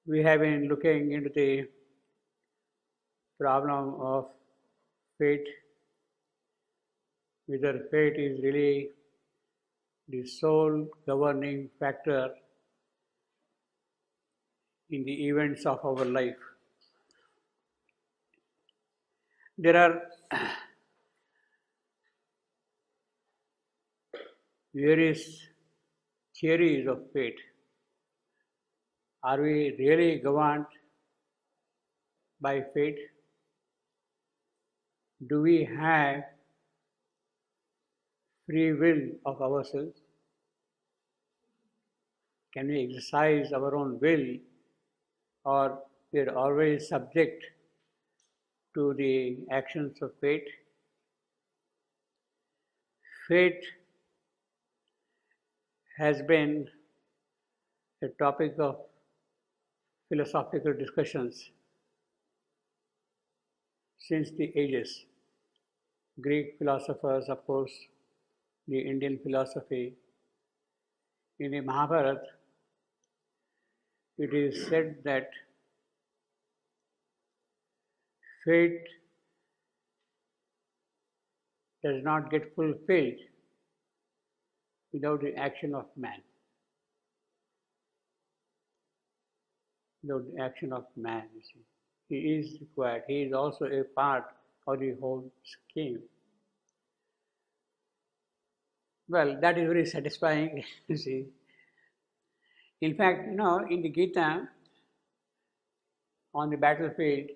We have been looking into the problem of fate, whether fate is really the sole governing factor in the events of our life. There are various theories of fate. Are we really governed by fate? Do we have free will of ourselves? Can we exercise our own will, or we are always subject to the actions of fate? Fate has been a topic of philosophical discussions since the ages. Greek philosophers, of course, the Indian philosophy. In the Mahabharata, it is said that fate does not get fulfilled without the action of man. Without the action of man, you see. He is required. He is also a part of the whole scheme. Well, that is very satisfying, you see. In fact, in the Gita, on the battlefield,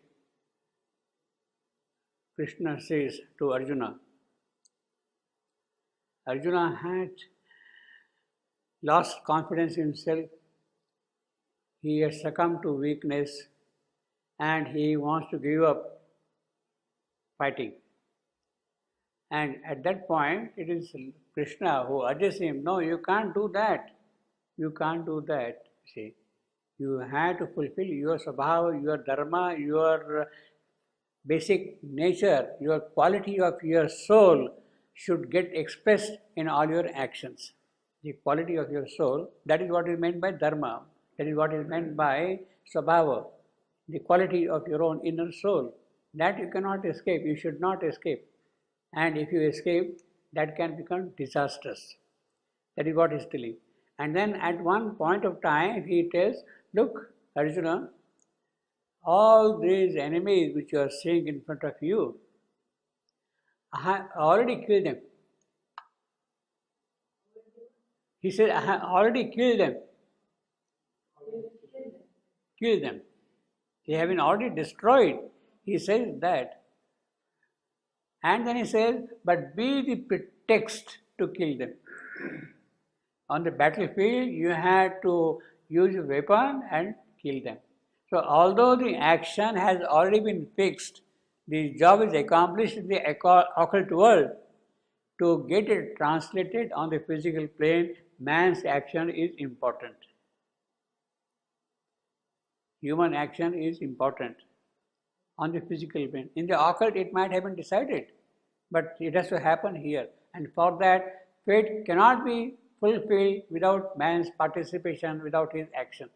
Krishna says to Arjuna, Arjuna had lost confidence in himself, he has succumbed to weakness, and he wants to give up fighting. And at that point, it is Krishna who urges him, no, you can't do that. You can't do that. See, you have to fulfill your svabhava, your dharma, your basic nature, your quality of your soul should get expressed in all your actions. The quality of your soul, that is what is meant by dharma. That is what is meant by svabhava, the quality of your own inner soul. That you cannot escape, you should not escape. And if you escape, that can become disastrous. That is what he is telling. And then at one point of time, he tells, look, Arjuna, all these enemies which you are seeing in front of you, I have already killed them. He said, I have already killed them. Killed them. They have been already destroyed. He says that. And then he says, but be the pretext to kill them. On the battlefield, you had to use a weapon and kill them. So although the action has already been fixed, the job is accomplished in the occult world. To get it translated on the physical plane, man's action is important. Human action is important on the physical plane. In the occult, it might have been decided, but it has to happen here. And for that, fate cannot be fulfilled without man's participation, without his action.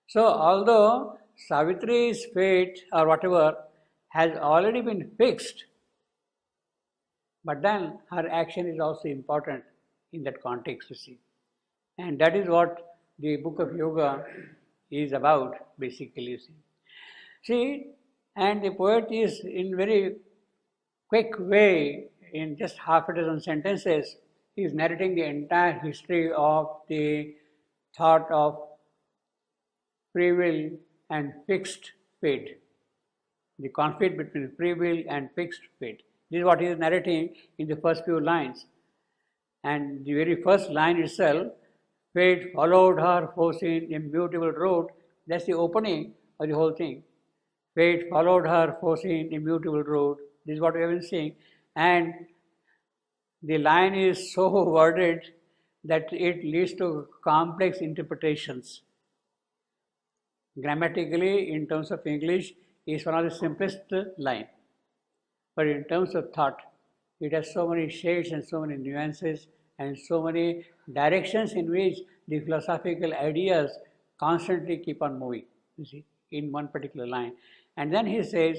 So, although Savitri's fate or whatever has already been fixed, but then her action is also important in that context, you see. And that is what the book of yoga is about, basically, you see. See, and the poet is in very quick way, in just half a dozen sentences, he is narrating the entire history of the thought of free will and fixed fate, the conflict between free will and fixed fate. This is what he is narrating in the first few lines. And the very first line itself, fate followed her foreseen immutable road, that's the opening of the whole thing. Fate followed her foreseen immutable road. This is what we have been seeing. And the line is so worded that it leads to complex interpretations. Grammatically, in terms of English, is one of the simplest line. But in terms of thought, it has so many shades and so many nuances and so many directions in which the philosophical ideas constantly keep on moving, you see, in one particular line. And then he says,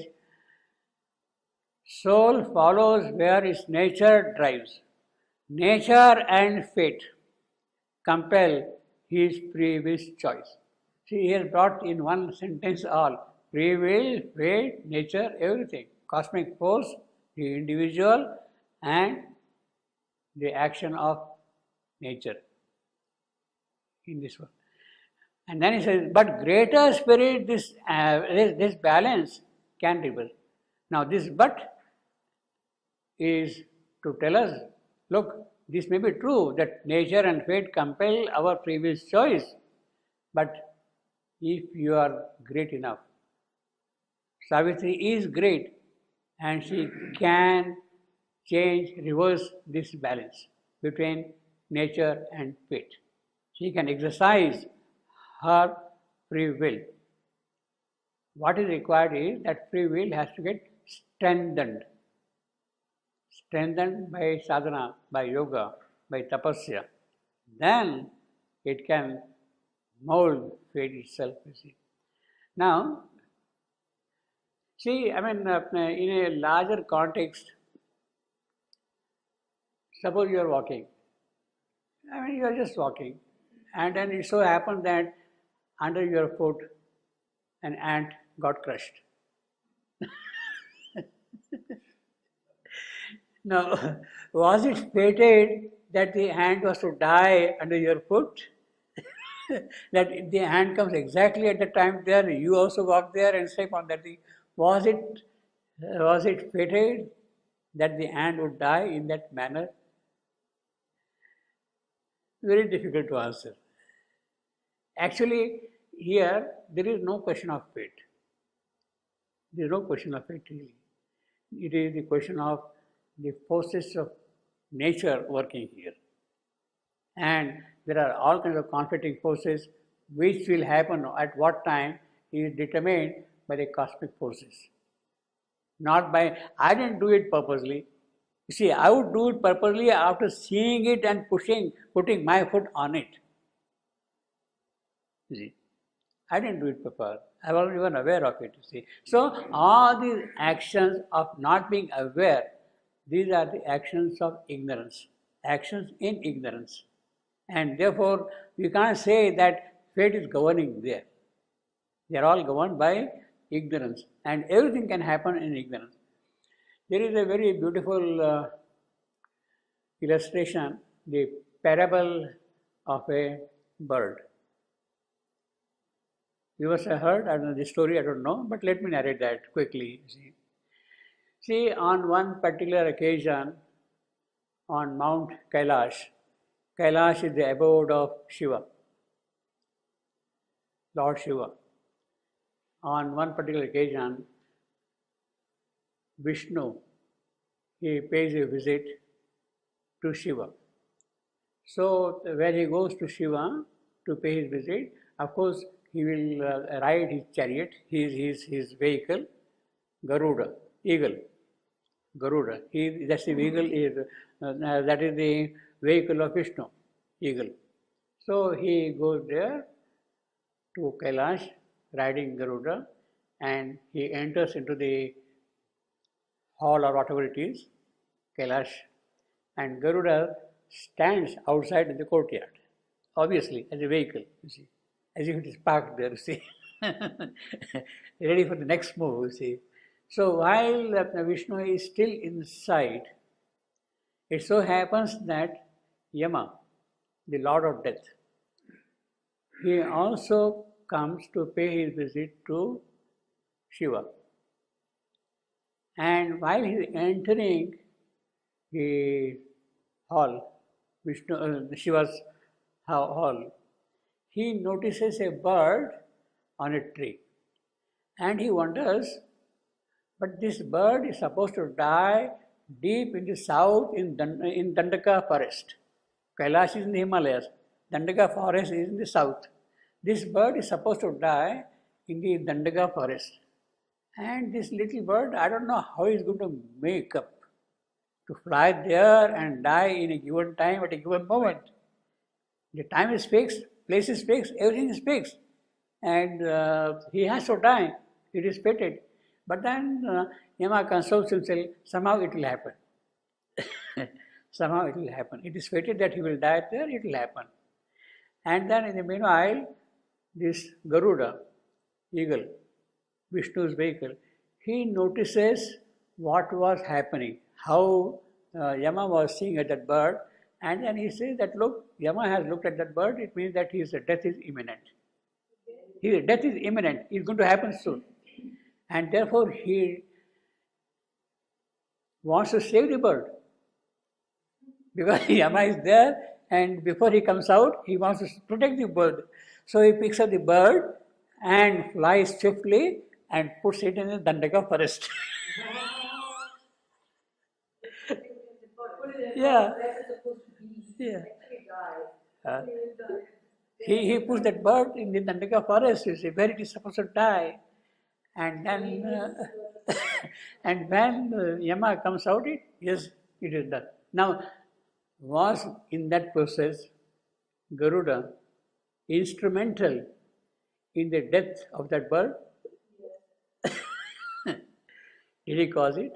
soul follows where its nature drives. Nature and fate compel his free wish choice. See, he has brought in one sentence all free will, fate, nature, everything. Cosmic force, the individual, and the action of nature in this world. And then he says, but greater spirit, this balance can reverse. Now, this but is to tell us, look, this may be true that nature and fate compel our previous choice, but if you are great enough, Savitri is great and she can change, reverse this balance between nature and fate. She can exercise her free will. What is required is that free will has to get strengthened by sadhana, by yoga, by tapasya. Then it can mold fate itself, you see. Now, see, I mean, in a larger context, suppose you are walking. I mean, you are just walking, and then it so happens that under your foot an ant got crushed. Now, was it fated that the ant was to die under your foot? That if the ant comes exactly at the time there, you also walk there and step on that thing. Was it fated that the ant would die in that manner? Very difficult to answer. Actually, here there is no question of fate. There is no question of fate really. It is the question of the forces of nature working here. And there are all kinds of conflicting forces which will happen at what time is determined by the cosmic forces. Not by, I didn't do it purposely. You see, I would do it purposely after seeing it and putting my foot on it. You see, I didn't do it purposely. I wasn't even aware of it, you see. So, all these actions of not being aware, these are the actions of ignorance, actions in ignorance. And therefore, we can't say that fate is governing there. They are all governed by ignorance, and everything can happen in ignorance. There is a very beautiful illustration, the parable of a bird. You must have heard, I don't know the story, I don't know, but let me narrate that quickly. See, on one particular occasion on Mount Kailash, Kailash is the abode of Shiva, Lord Shiva. On one particular occasion, Vishnu, he pays a visit to Shiva. So, when he goes to Shiva to pay his visit, of course, he will ride his chariot, his vehicle, Garuda, eagle. Garuda. That's the vehicle, that is the vehicle of Vishnu, eagle. So he goes there to Kailash riding Garuda, and he enters into the hall or whatever it is, Kailash, and Garuda stands outside in the courtyard, obviously as a vehicle, you see, as if it is parked there, you see, ready for the next move, you see. So while Vishnu is still inside, it so happens that Yama, the Lord of Death, he also comes to pay his visit to Shiva. And while he is entering the hall, Shiva's hall, he notices a bird on a tree. And he wonders, but this bird is supposed to die deep in the south in Dandaka forest. Kailash is in the Himalayas. Dandaka forest is in the south. This bird is supposed to die in the Dandaka forest. And this little bird, I don't know how he's going to make up to fly there and die in a given time at a given moment. The time is fixed, place is fixed, everything is fixed. and he has to die. It is fated. But then Yama consoles himself, somehow it will happen. Somehow it will happen. It is fated that he will die there, it will happen. And then in the meanwhile, this Garuda, eagle, Vishnu's vehicle, he notices what was happening, how Yama was seeing at that bird, and then he says that, look, Yama has looked at that bird, it means that his death is imminent. His death is imminent, it's going to happen soon. And therefore he wants to save the bird. Because Yama is there, and before he comes out, he wants to protect the bird. So he picks up the bird and flies swiftly and puts it in the Dandaka forest. Yeah. Yeah. He puts that bird in the Dandaka forest, you see, where it is supposed to die. And then, and when Yama comes out, yes, it is done. Now, was in that process Garuda instrumental in the death of that bird? Did he cause it?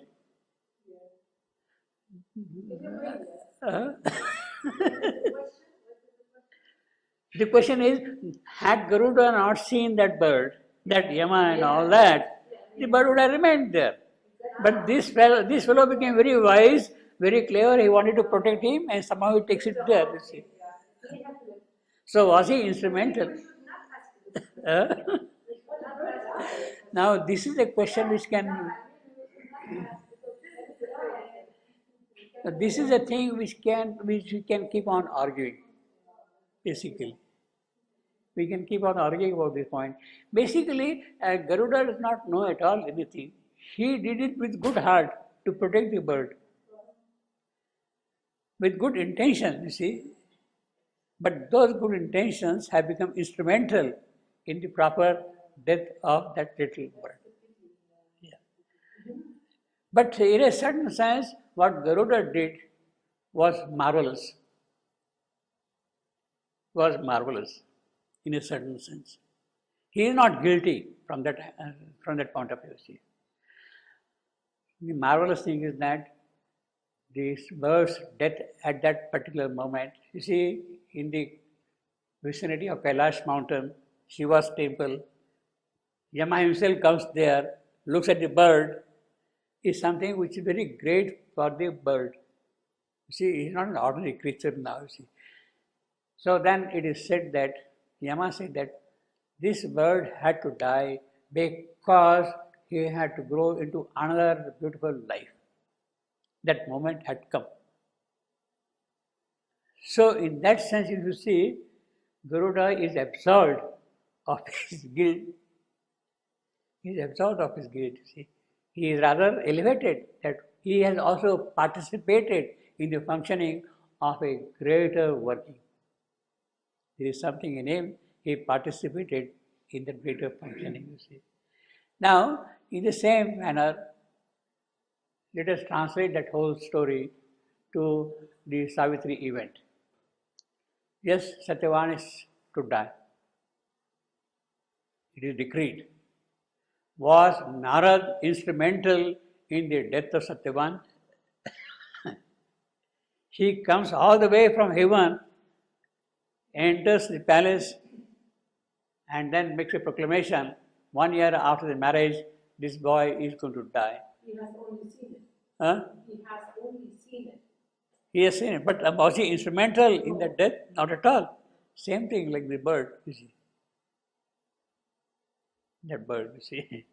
The question is, had Garuda not seen that bird, that Yama and all that, the bird would have remained there. But this fellow became very wise, very clever, he wanted to protect him, and somehow he takes it there, you see. So was he instrumental? Now this is a question which can, this is a thing which we can keep on arguing, basically. We can keep on arguing about this point. Basically, Garuda does not know at all anything. He did it with good heart to protect the bird. With good intention, you see. But those good intentions have become instrumental in the proper death of that little bird. Yeah. But in a certain sense, what Garuda did was marvelous. Was marvelous in a certain sense. He is not guilty from that point of view. See. The marvelous thing is that this bird's death at that particular moment, you see, in the vicinity of Kailash mountain, Shiva's temple, Yama himself comes there, looks at the bird, is something which is very great for the bird. You see, he's not an ordinary creature now, you see. So then it is said that, Yama said that this bird had to die because he had to grow into another beautiful life. That moment had come. So in that sense, if you see, Garuda is absolved of his guilt. He is absolved of his guilt, you see. He is rather elevated, that he has also participated in the functioning of a greater working. There is something in him, he participated in the greater functioning, you see. Now, in the same manner, let us translate that whole story to the Savitri event. Yes, Satyavan is to die. It is decreed. Was Narad instrumental in the death of Satyavan? He comes all the way from heaven, enters the palace, and then makes a proclamation. 1 year after the marriage, this boy is going to die. He has only seen it. Huh? He has only seen it. He has seen it, but was he instrumental in that death? Not at all. Same thing like the bird, you see. That bird, you see.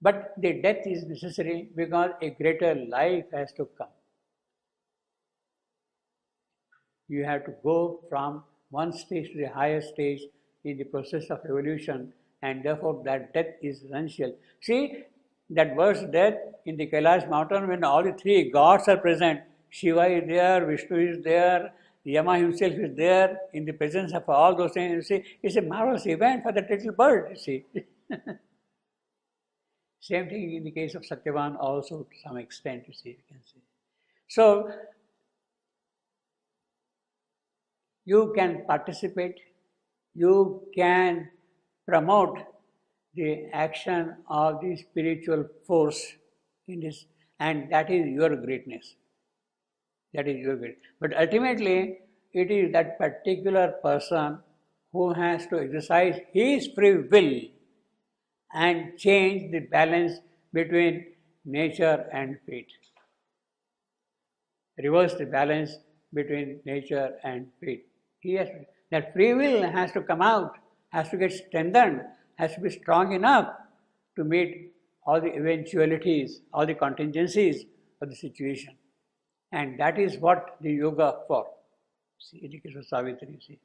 But the death is necessary because a greater life has to come. You have to go from one stage to the higher stage in the process of evolution, and therefore that death is essential. See, that bird's death in the Kailash mountain, when all the three gods are present, Shiva is there, Vishnu is there, Yama himself is there, in the presence of all those things, you see, it's a marvelous event for that little bird, you see. Same thing in the case of Satyavan also to some extent, you see, you can say. So, you can participate, you can promote the action of the spiritual force in this, and that is your greatness. That is your greatness. But ultimately, it is that particular person who has to exercise his free will and change the balance between nature and fate. Reverse the balance between nature and fate. That free will has to come out, has to get strengthened, has to be strong enough to meet all the eventualities, all the contingencies of the situation. And that is what the yoga for. See, in the case of Savitri, you see.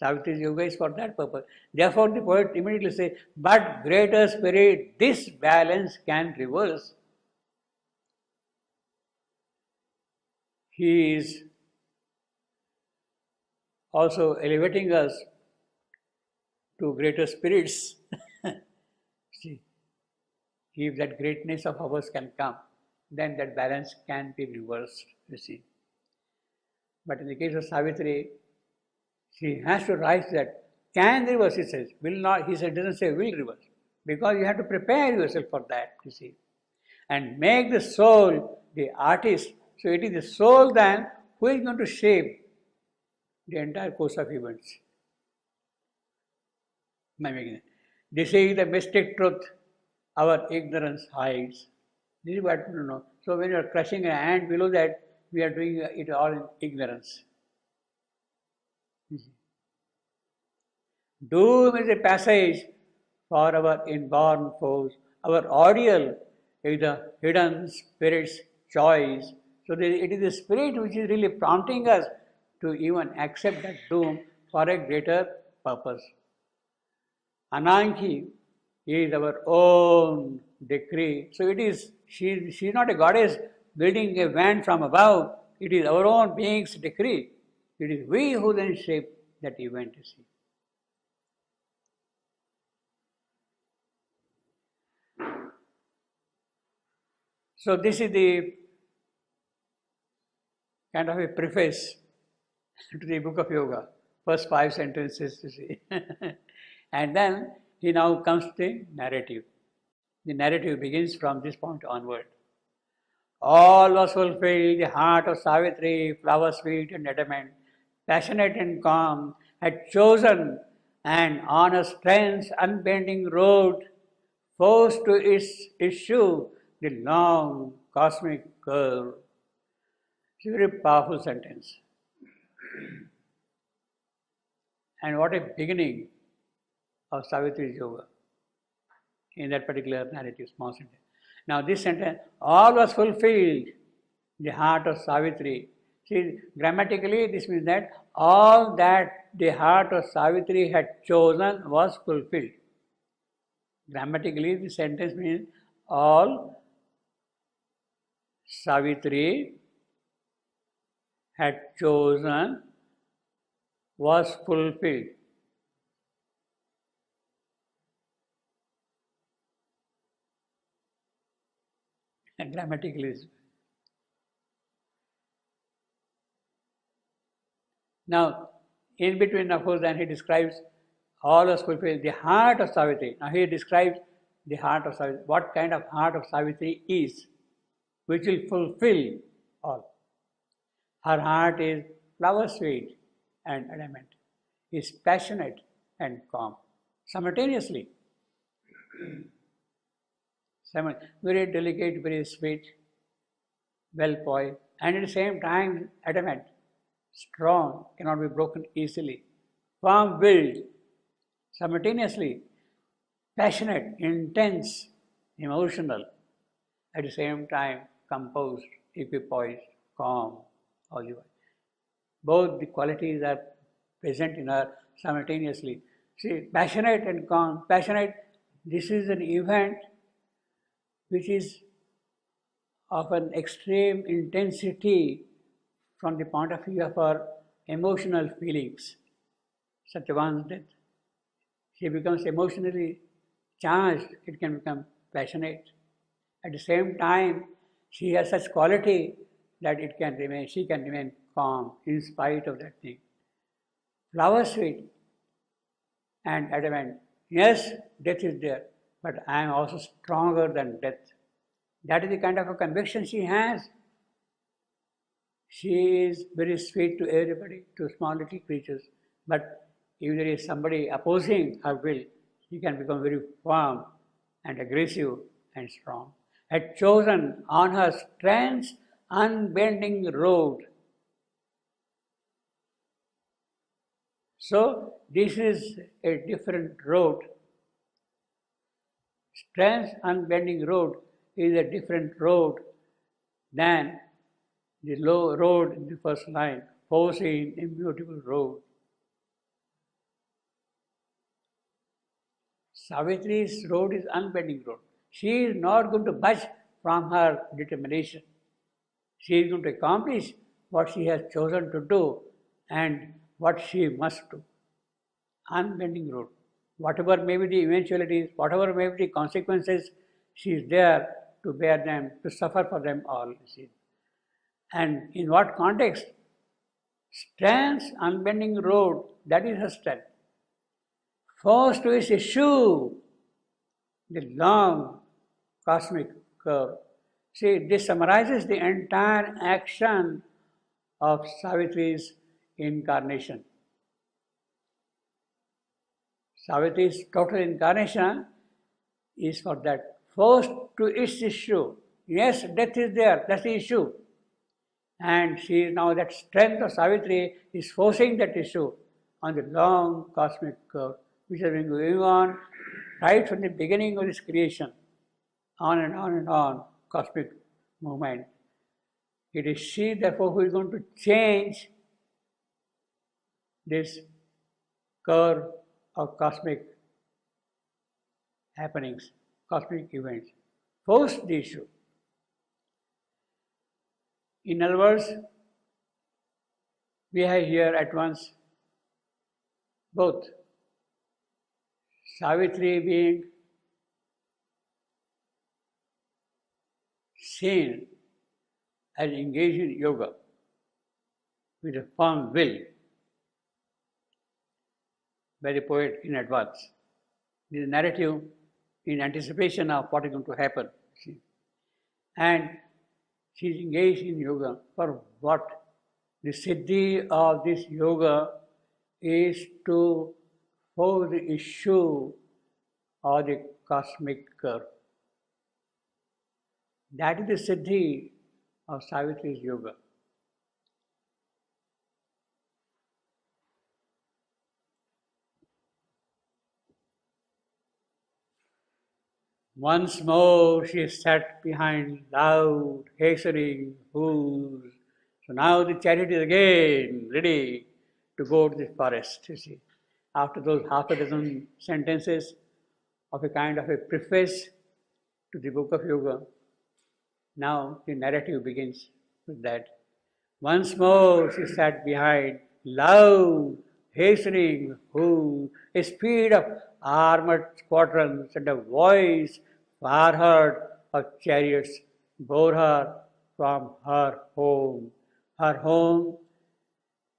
Savitri's yoga is for that purpose. Therefore, the poet immediately says, but greater spirit, this balance can reverse. He is also elevating us to greater spirits. See, if that greatness of ours can come, then that balance can be reversed, you see. But in the case of Savitri, she has to rise to that. Can reverse, he says. Will not, he said, doesn't say will reverse. Because you have to prepare yourself for that, you see. And make the soul the artist. So it is the soul then who is going to shape the entire course of events. This is the mystic truth our ignorance hides. This is what you know. So when you are crushing an ant below that, we are doing it all in ignorance. Doom is a passage for our inborn foes. Our ordeal is the hidden spirit's choice. So it is the spirit which is really prompting us to even accept that doom for a greater purpose. Ananki is our own decree. So it is, she is not a goddess building a van from above. It is our own being's decree. It is we who then shape that event, you see. So this is the kind of a preface to the book of yoga. First 5 sentences, you see. And then he now comes to the narrative. The narrative begins from this point onward. All was fulfilled, the heart of Savitri, flower sweet and adamant, passionate and calm, had chosen and on a strength's unbending road, forced to its issue the long cosmic curve. It's a very powerful sentence. And what a beginning of Savitri's yoga in that particular narrative, small sentence. Now this sentence, all was fulfilled, the heart of Savitri. See, grammatically this means that all that the heart of Savitri had chosen was fulfilled. Grammatically, the sentence means all Savitri had chosen was fulfilled. And grammatically. Now, in between, of course, then he describes all was fulfilled, the heart of Savitri. Now, he describes the heart of Savitri, what kind of heart of Savitri is, which will fulfill all. Her heart is flower sweet and adamant, is passionate and calm, simultaneously. Very delicate, very sweet, well poised, and at the same time adamant, strong, cannot be broken easily, firm-willed, simultaneously passionate, intense, emotional, at the same time composed, equipoised, calm, all the while. Both the qualities are present in her simultaneously. See, passionate and calm. Passionate, this is an event which is of an extreme intensity from the point of view of our emotional feelings. Satyavan's death. She becomes emotionally charged, it can become passionate. At the same time, she has such quality that she can remain calm in spite of that thing. Flower sweet, and adamant. Yes, death is there, but I am also stronger than death. That is the kind of a conviction she has. She is very sweet to everybody, to small little creatures. But if there is somebody opposing her will, she can become very firm and aggressive and strong. Had chosen on her strength's unbending road. So this is a different road. Strength's unbending road is a different road than the low road in the first line, forcing immutable road. Savitri's road is unbending road. She is not going to budge from her determination. She is going to accomplish what she has chosen to do and what she must do. Unbending road. Whatever may be the eventualities, whatever may be the consequences, she is there to bear them, to suffer for them all. And in what context? Strength's unbending road, that is her strength. Forced to its issue, the long cosmic curve. See, this summarizes the entire action of Savitri's incarnation. Savitri's total incarnation is for that. Forced to its issue. Yes, death is there, that's the issue. And she is now, that strength of Savitri is forcing that issue on the long cosmic curve, which has been going on right from the beginning of this creation, on and on and on, cosmic movement. It is she, therefore, who is going to change this curve of cosmic happenings, cosmic events. Force the issue. In other words, we have here at once both Savitri being seen as engaged in yoga with a firm will by the poet in advance. The narrative in anticipation of what is going to happen. And she is engaged in yoga for what? The siddhi of this yoga is to force the issue of the cosmic curve. That is the siddhi of Savitri's yoga. Once more she sat behind loud, hastening hoofs. So now the chariot is again ready to go to the forest, you see. After those half a dozen sentences of a kind of a preface to the book of yoga, now the narrative begins with that. Once more she sat behind loud, hastening hoofs, a speed of armored squadrons and a voice far heard of chariots bore her from her home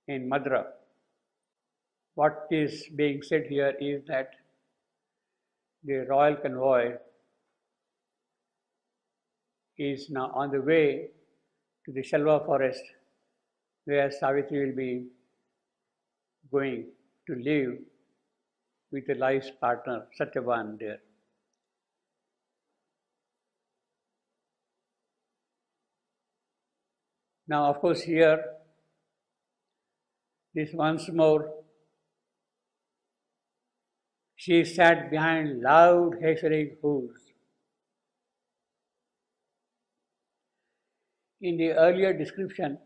in Madra. What is being said here is that the royal convoy is now on the way to the Shalva forest, where Savitri will be going to live with a life's partner, Satyavan, there. Now, of course, here, this once more, she sat behind loud, hastening hoofs. In the earlier description,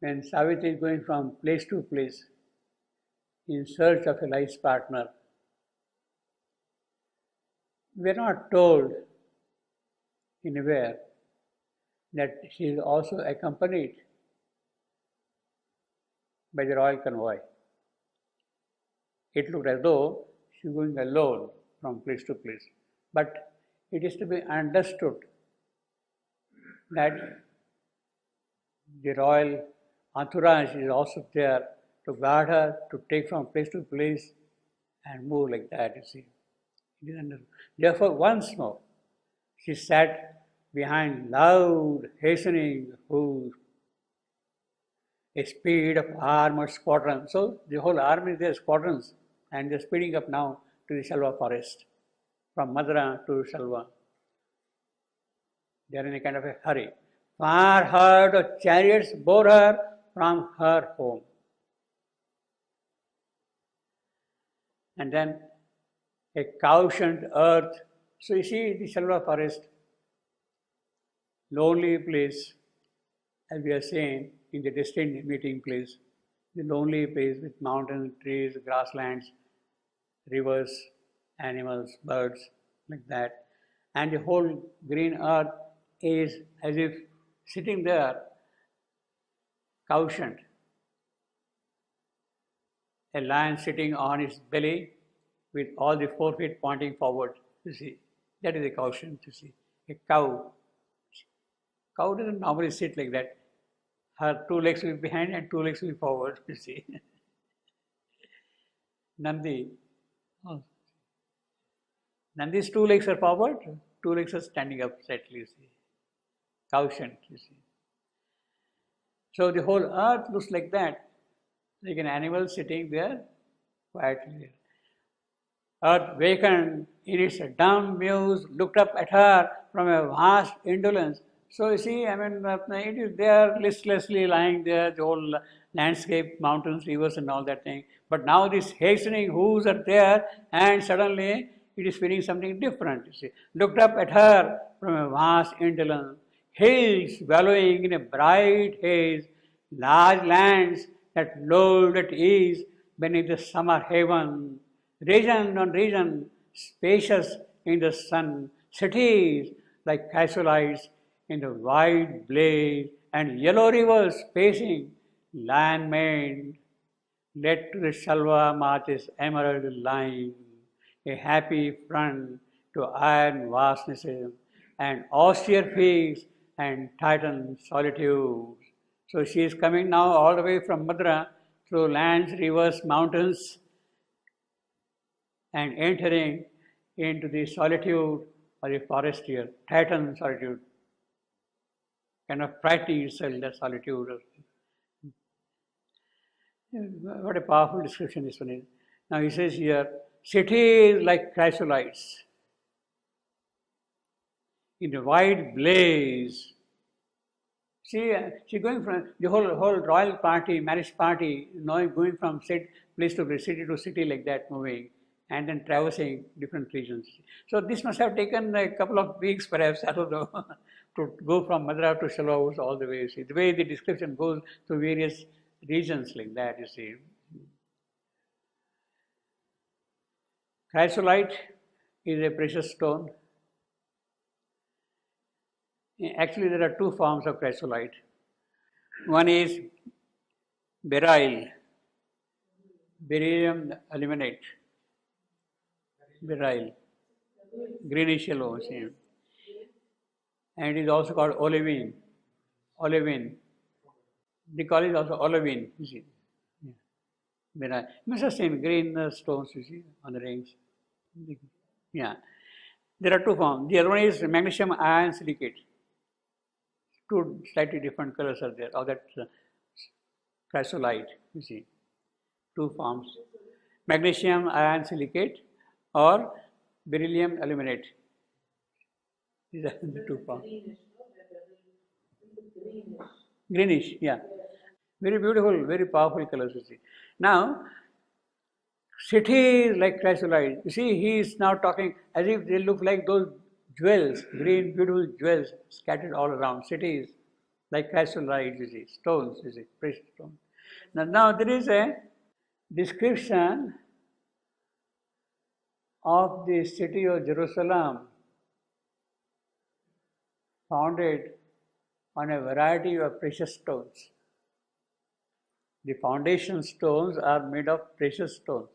when Savitri is going from place to place in search of a life's partner, we are not told anywhere that she is also accompanied by the royal convoy. It looked as though she is going alone from place to place. But it is to be understood that the royal entourage is also there to guard her, to take from place to place, and move like that, you see. It is under. Therefore, once more, she sat behind loud, hastening hoofs, a speed of armored squadrons. So the whole army is there, squadrons, and they're speeding up now to the Shalva forest, from Madra to Shalva. They are in a kind of a hurry. Far herd of chariots bore her from her home. And then a cautioned earth. So you see the Shalva forest, lonely place, as we are saying, in the destined meeting place, the lonely place with mountains, trees, grasslands, rivers, animals, birds, like that. And the whole green earth is as if sitting there, cautioned. A lion sitting on its belly with all the 4 feet pointing forward, you see. That is a caution, you see. A cow. Cow doesn't normally sit like that. Her 2 legs will be behind and 2 legs will be forward, you see. Nandi. Oh. Nandi's 2 legs are forward, 2 legs are standing up slightly, you see. Caution, you see. So the whole earth looks like that, like an animal sitting there quietly. Earth wakened in its dumb muse, looked up at her from a vast indolence. So you see, I mean, it is there listlessly lying there, the whole landscape, mountains, rivers and all that thing. But now these hastening hooves are there and suddenly it is feeling something different, you see. Looked up at her from a vast indolence. Hills wallowing in a bright haze, large lands that lulled at ease beneath the summer heaven, region on region, spacious in the sun, cities like chrysolites in the wide blaze, and yellow rivers pacing, land-maned, led to the Shalva marches emerald line, a happy front to iron vastnesses, and austere peaks and titan solitudes. So she is coming now all the way from Madra through lands, rivers, mountains, and entering into the solitude of the forest here, titan solitude. Kind of frightening itself, that solitude. What a powerful description this one is. Now he says here, cities like chrysolites in a wide blaze. She going from the whole royal party, marriage party, going from place to city to city like that, moving, and then traversing different regions. So this must have taken a couple of weeks, perhaps, I don't know, to go from Madra to Shalva all the way. You see, the way the description goes to various regions like that, you see. Chrysolite is a precious stone. Actually, there are 2 forms of chrysolite. One is beryl, beryllium aluminate, beryl, greenish yellow, see. And it is also called olivine. Olivine. They call it also olivine, you see. Yeah. Beryl. It's the same green stones, you see, on the rings. Yeah. There are 2 forms. The other one is magnesium iron silicate. 2 slightly different colors are there of that chrysolite, you see. 2 forms. Magnesium iron silicate or beryllium aluminate. These are the 2 forms. Greenish, yeah. Very beautiful, very powerful colors, you see. Now, cities like chrysolite, you see, he is now talking as if they look like those jewels, green, beautiful jewels scattered all around. Cities like chrysolite, you see, stones, you see, precious stones. Now there is a description of the city of Jerusalem, founded on a variety of precious stones. The foundation stones are made of precious stones.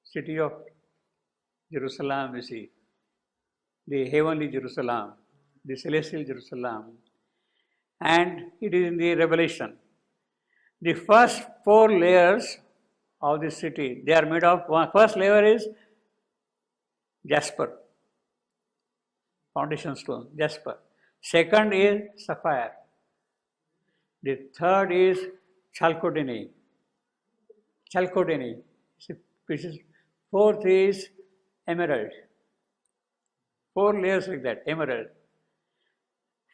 City of Jerusalem, you see, the heavenly Jerusalem, the celestial Jerusalem, and it is in the Revelation. The first 4 layers of this city. They are made of, first layer is jasper, foundation stone, jasper. Second is sapphire. The third is chalcedony. Chalcedony. Fourth is emerald. 4 layers like that, emerald.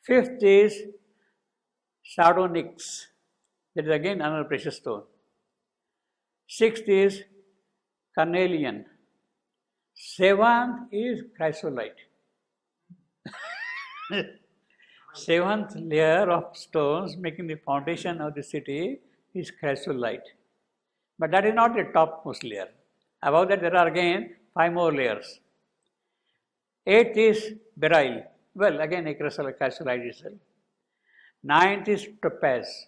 Fifth is sardonyx. That is again another precious stone. Sixth is carnelian. Seventh is chrysolite. Seventh layer of stones making the foundation of the city is chrysolite. But that is not the topmost layer. Above that there are again 5 more layers. Eighth is beryl. Well, again a chrysolite itself. Ninth is topaz.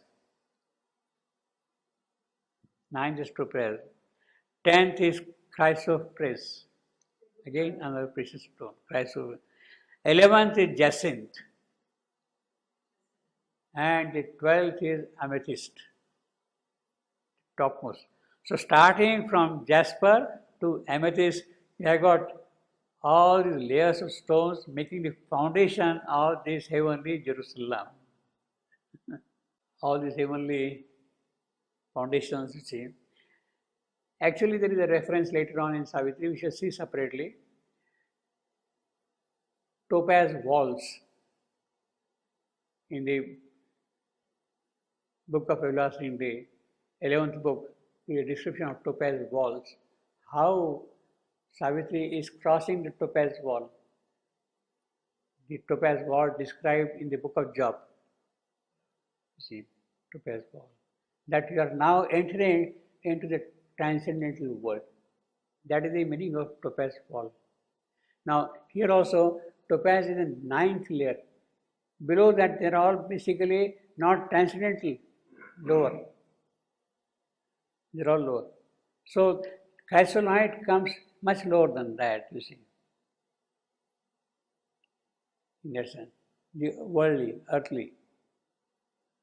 Tenth is chrysoprase. Again another precious stone. 11th is jacinth. And the 12th is amethyst. Topmost. So starting from jasper to amethyst, we have got all these layers of stones making the foundation of this heavenly Jerusalem. All these heavenly foundations, you see. Actually, there is a reference later on in Savitri, we shall see separately. Topaz walls in the book of Everlasting Day, 11th book, the description of topaz walls, how Savitri is crossing the topaz wall. The topaz wall described in the book of Job. You see, topaz wall. That you are now entering into the transcendental world. That is the meaning of topaz wall. Now, here also, topaz is the 9th layer. Below that, they are all basically not transcendental, lower. They are all lower. So, chrysolite comes much lower than that, you see. In that sense, the worldly, earthly,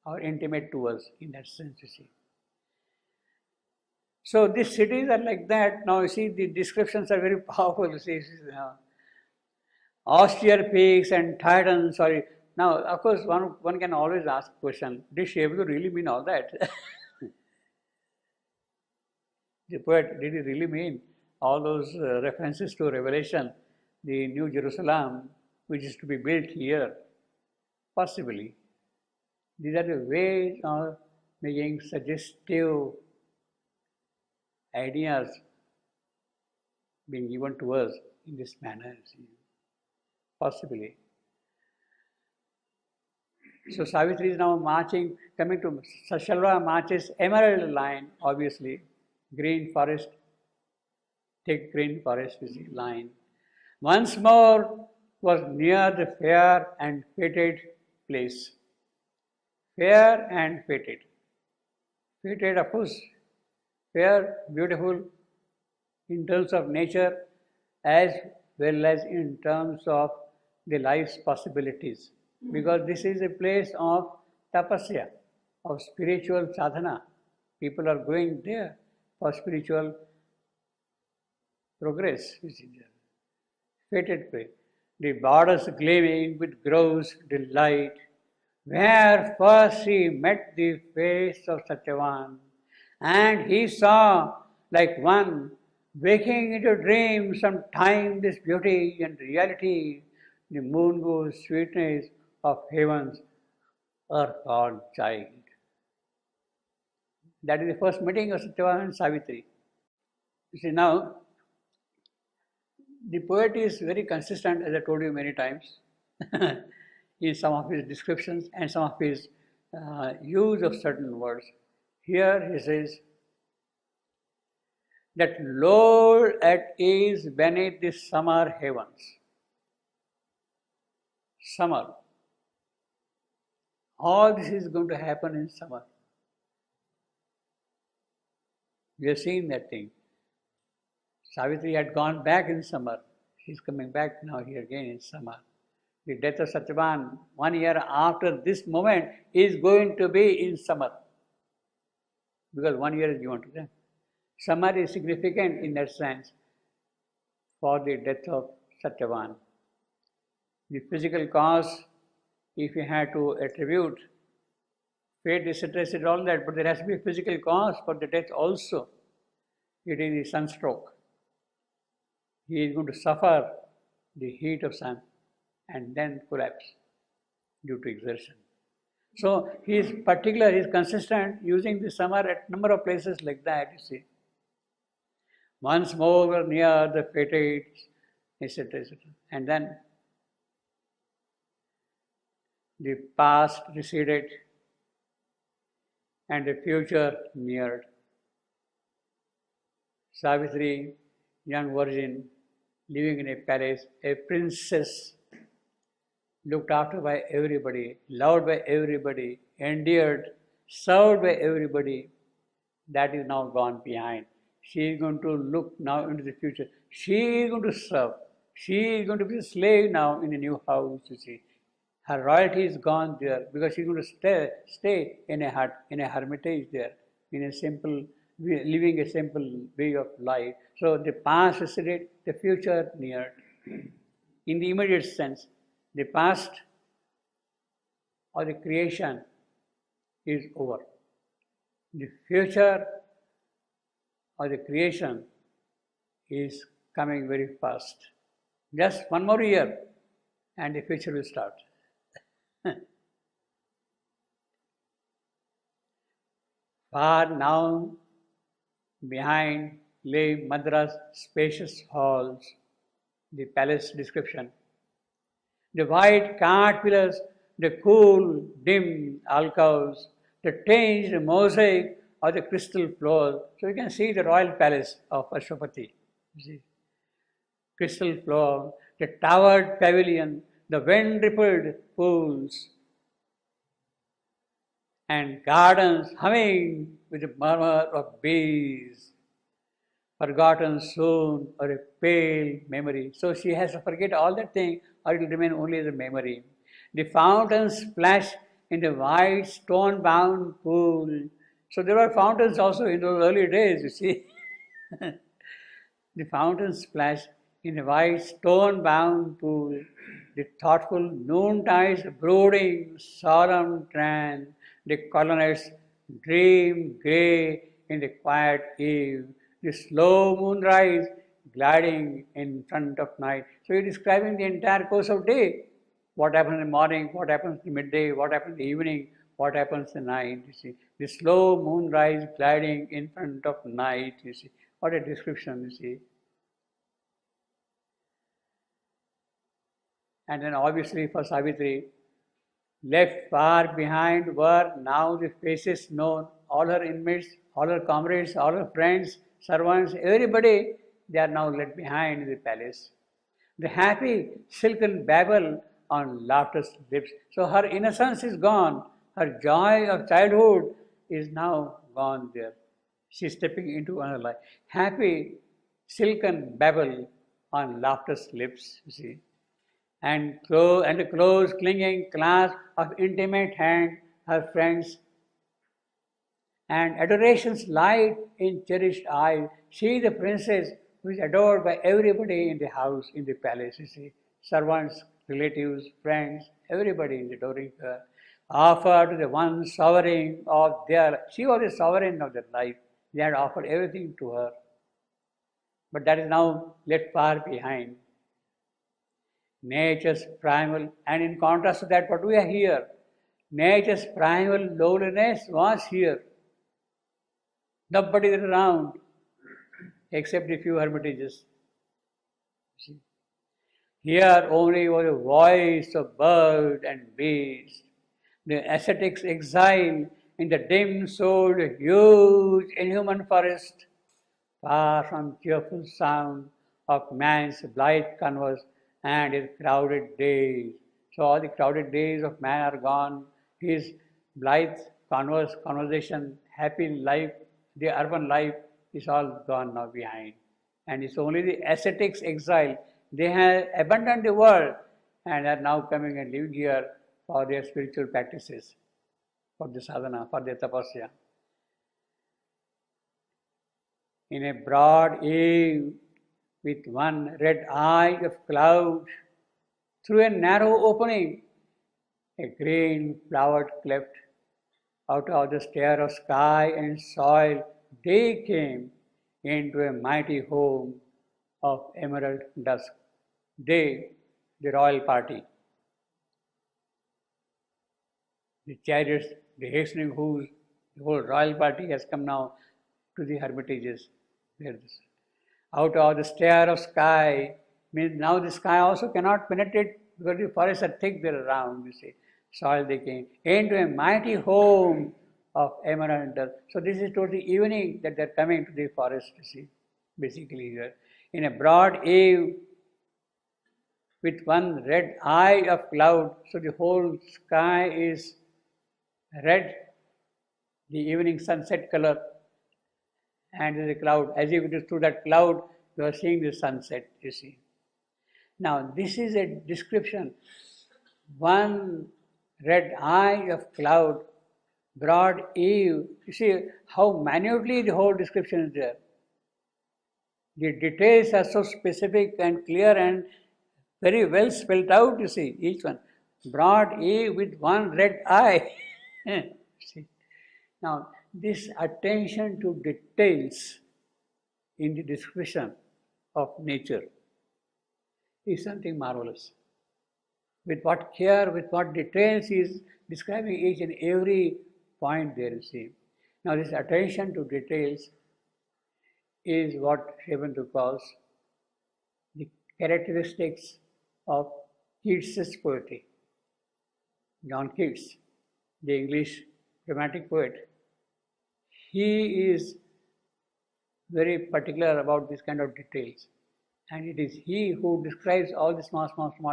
or intimate to us, in that sense, you see. So, these cities are like that. Now, you see, the descriptions are very powerful, you see. Austere peaks and titans, sorry. Now, of course, one can always ask the question, did Shiva really mean all that? The poet, did he really mean all those references to Revelation, the New Jerusalem, which is to be built here? Possibly. These are the ways of making suggestive ideas being given to us in this manner. Possibly. So Savitri is now marching, coming to Sashalva marches emerald line, obviously, green forest, thick green forest is the line. Once more was near the fair and fated place. Fair and fated. Fated, of course, fair, beautiful in terms of nature as well as in terms of the life's possibilities. Because this is a place of tapasya, of spiritual sadhana. People are going there for spiritual progress. Fated place. The borders gleaming with gross delight, where first he met the face of Satyavan, and he saw like one waking into a dream some time this beauty and reality, the moon goes sweetness of heaven's earth-born child. That is the first meeting of Satyavan and Savitri. You see, now, the poet is very consistent, as I told you many times, in some of his descriptions and some of his use of certain words. Here he says that Lord at ease beneath the summer heavens. Summer. All this is going to happen in summer. We have seen that thing. Savitri had gone back in summer. She's coming back now here again in summer. The death of Satyavan 1 year after this moment is going to be in summer. Because 1 year is given to them. Summer is significant in that sense for the death of Satyavan. The physical cause, if you had to attribute, fate is interested in all that, but there has to be a physical cause for the death also. It is the sunstroke. He is going to suffer the heat of sun and then collapse due to exertion. So he is particular, he is consistent using the summer at number of places like that, you see. Once more near the fated, etc., etc. And then the past receded and the future neared. Savitri, young virgin, living in a palace, a princess, looked after by everybody, loved by everybody, endeared, served by everybody, that is now gone behind. She is going to look now into the future. She is going to serve. She is going to be a slave now in a new house, you see. Her royalty is gone there because she is going to stay in a hut, in a hermitage there, in a simple, living a simple way of life. So the past receded, the future neared. In the immediate sense, the past or the creation is over. The future or the creation is coming very fast. Just one more year and the future will start. Far now behind lay Madra's spacious halls, the palace description. The white cart pillars, the cool, dim alcoves, the tinged mosaic of the crystal floor. So you can see the royal palace of Ashwapati. You see, crystal floor, the towered pavilion, the wind-rippled pools, and gardens humming with the murmur of bees, forgotten soon or a pale memory. So she has to forget all that thing or it will remain only as a memory. The fountains splash in the white stone-bound pool. So there were fountains also in those early days, you see. The fountains splash in a white stone-bound pool. The thoughtful noontide's brooding solemn trance. The colonnades dream grey in the quiet eve. The slow moonrise gliding in front of night. So you're describing the entire course of day. What happens in the morning, what happens in midday, what happens in the evening, what happens in the night, you see. The slow moonrise gliding in front of night, you see. What a description, you see. And then obviously for Savitri, left far behind were now the faces known, all her inmates, all her comrades, all her friends, servants, everybody, they are now left behind in the palace. The happy silken babble on laughter's lips. So her innocence is gone, her joy of childhood is now gone there. She is stepping into another life. Happy silken babble on laughter's lips, you see. And the close clinging clasp of intimate hand, her friends, and adoration's light in cherished eyes. She, the princess, who is adored by everybody in the house, in the palace, you see, servants, relatives, friends, everybody is adoring her. Offered to the one sovereign of their, she was the sovereign of their life. They had offered everything to her. But that is now left far behind. Nature's primal, and in contrast to that, what we are here, nature's primal loneliness was here. Nobody is around except a few hermitages. See? Here only was a voice of bird and beast. The ascetic's exile in the dim-souled, huge, inhuman forest, far from cheerful sound of man's blithe converse and his crowded days. So all the crowded days of man are gone. His blithe conversation, happy life, the urban life is all gone now behind. And it's only the ascetics exile. They have abandoned the world and are now coming and living here for their spiritual practices, for the sadhana, for their tapasya. in a broad eve with one red eye of cloud, through a narrow opening, a green flowered cleft, out of the stair of sky and soil, they came into a mighty home of emerald dusk. They, the royal party, the chariots, the hastening whose the whole royal party has come now to the hermitages. Out of the stair of sky means now the sky also cannot penetrate because the forests are thick there around, you see. Soil they came into a mighty home of emerald dust. So this is towards the evening that they're coming to the forest, you see, basically here. In a broad eve with one red eye of cloud, so the whole sky is red, the evening sunset color, and the cloud. As you go through that cloud, you are seeing the sunset, you see. Now, this is a description. One red eye of cloud, broad eve. You see how minutely the whole description is there. The details are so specific and clear and very well spelled out, you see, each one. Broad eve with one red eye. See. Now, this attention to details in the description of nature is something marvelous. With what care, with what details he is describing each and every point there, you see. Now, this attention to details is what Sri Aurobindo calls the characteristics of Keats's poetry. John Keats, the English romantic poet, he is very particular about this kind of details. And it is he who describes all the small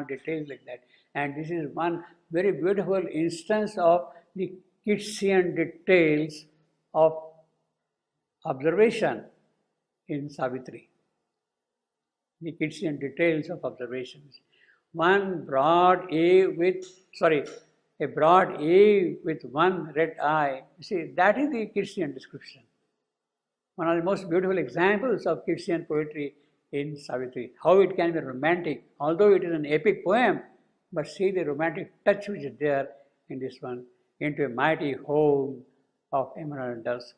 details like that. And this is one very beautiful instance of the Keatsian details of observation in Savitri. The Keatsian details of observations. One broad eve with, a broad eve with one red eye. You see, that is the Keatsian description. One of the most beautiful examples of Keatsian poetry in Savitri. How it can be romantic, although it is an epic poem, but see the romantic touch which is there in this one, into a mighty home of emerald dusk.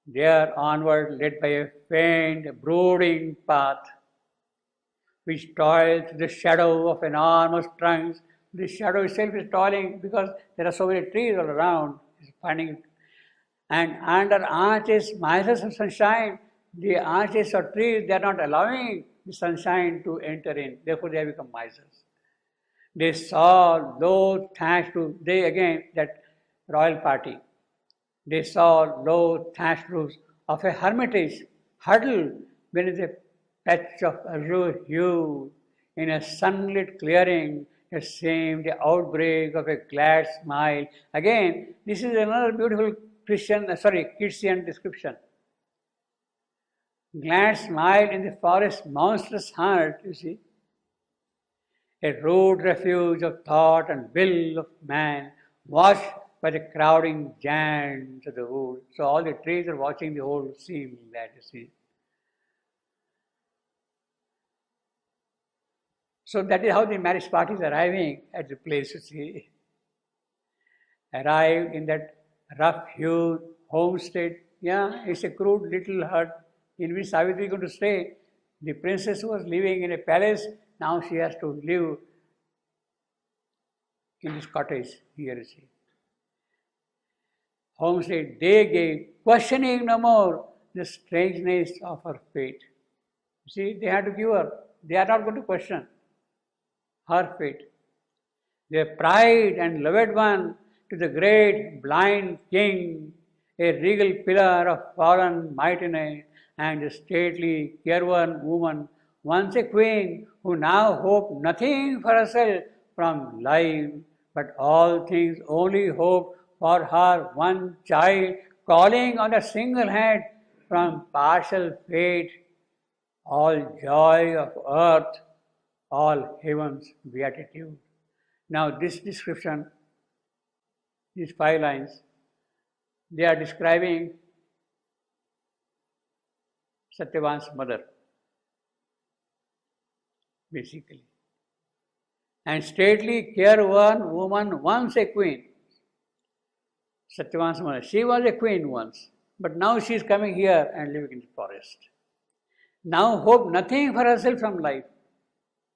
There onward, led by a faint, brooding path, which toiled through the shadow of enormous trunks. The shadow itself is toiling because there are so many trees all around. It's finding, and under arches, misers of sunshine, the arches of trees, they are not allowing the sunshine to enter in. Therefore, they have become misers. They saw low thatched roofs. They again, that royal party. They saw low thatched roofs of a hermitage huddled beneath a patch of azure hue in a sunlit clearing. It seemed the outbreak of a glad smile. Again, this is another beautiful Keatsian description. Glad smile in the forest's monstrous heart, you see. A rude refuge of thought and will of man, washed by the crowding giants of the wood. So all the trees are watching the whole scene like that, you see. So that is how the marriage party is arriving at the place, you see. Arrived in that rough-hewn homestead. Yeah, it's a crude little hut in which Savitri is going to stay. The princess was living in a palace. Now she has to live in this cottage here, you see. Homestead, they gave, questioning no more the strangeness of her fate. You see, they had to give her. They are not going to question her fate. Their pride and loved one to the great blind king, a regal pillar of foreign mightiness, and a stately, careworn woman, once a queen, who now hoped nothing for herself from life, but all things only hoped for her one child, calling on a single hand from partial fate, all joy of earth, all heaven's beatitude. Now this description, these 5 lines, they are describing Satyavan's mother, basically. And stately, careworn woman, once a queen. Satyavan's mother. She was a queen once, but now she is coming here and living in the forest. Now hope nothing for herself from life,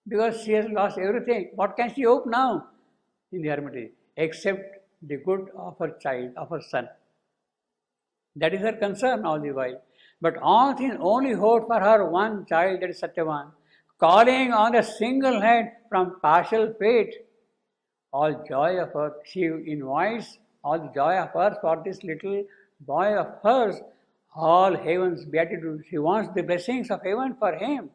because she has lost everything. What can she hope now in the hermitage? Except the good of her child, of her son. That is her concern all the while. But all things only hope for her one child, that is Satyavan, calling on a single head from partial fate. All joy of earth, she invites all the joy of earth for this little boy of hers, all heaven's beatitude. She wants the blessings of heaven for him.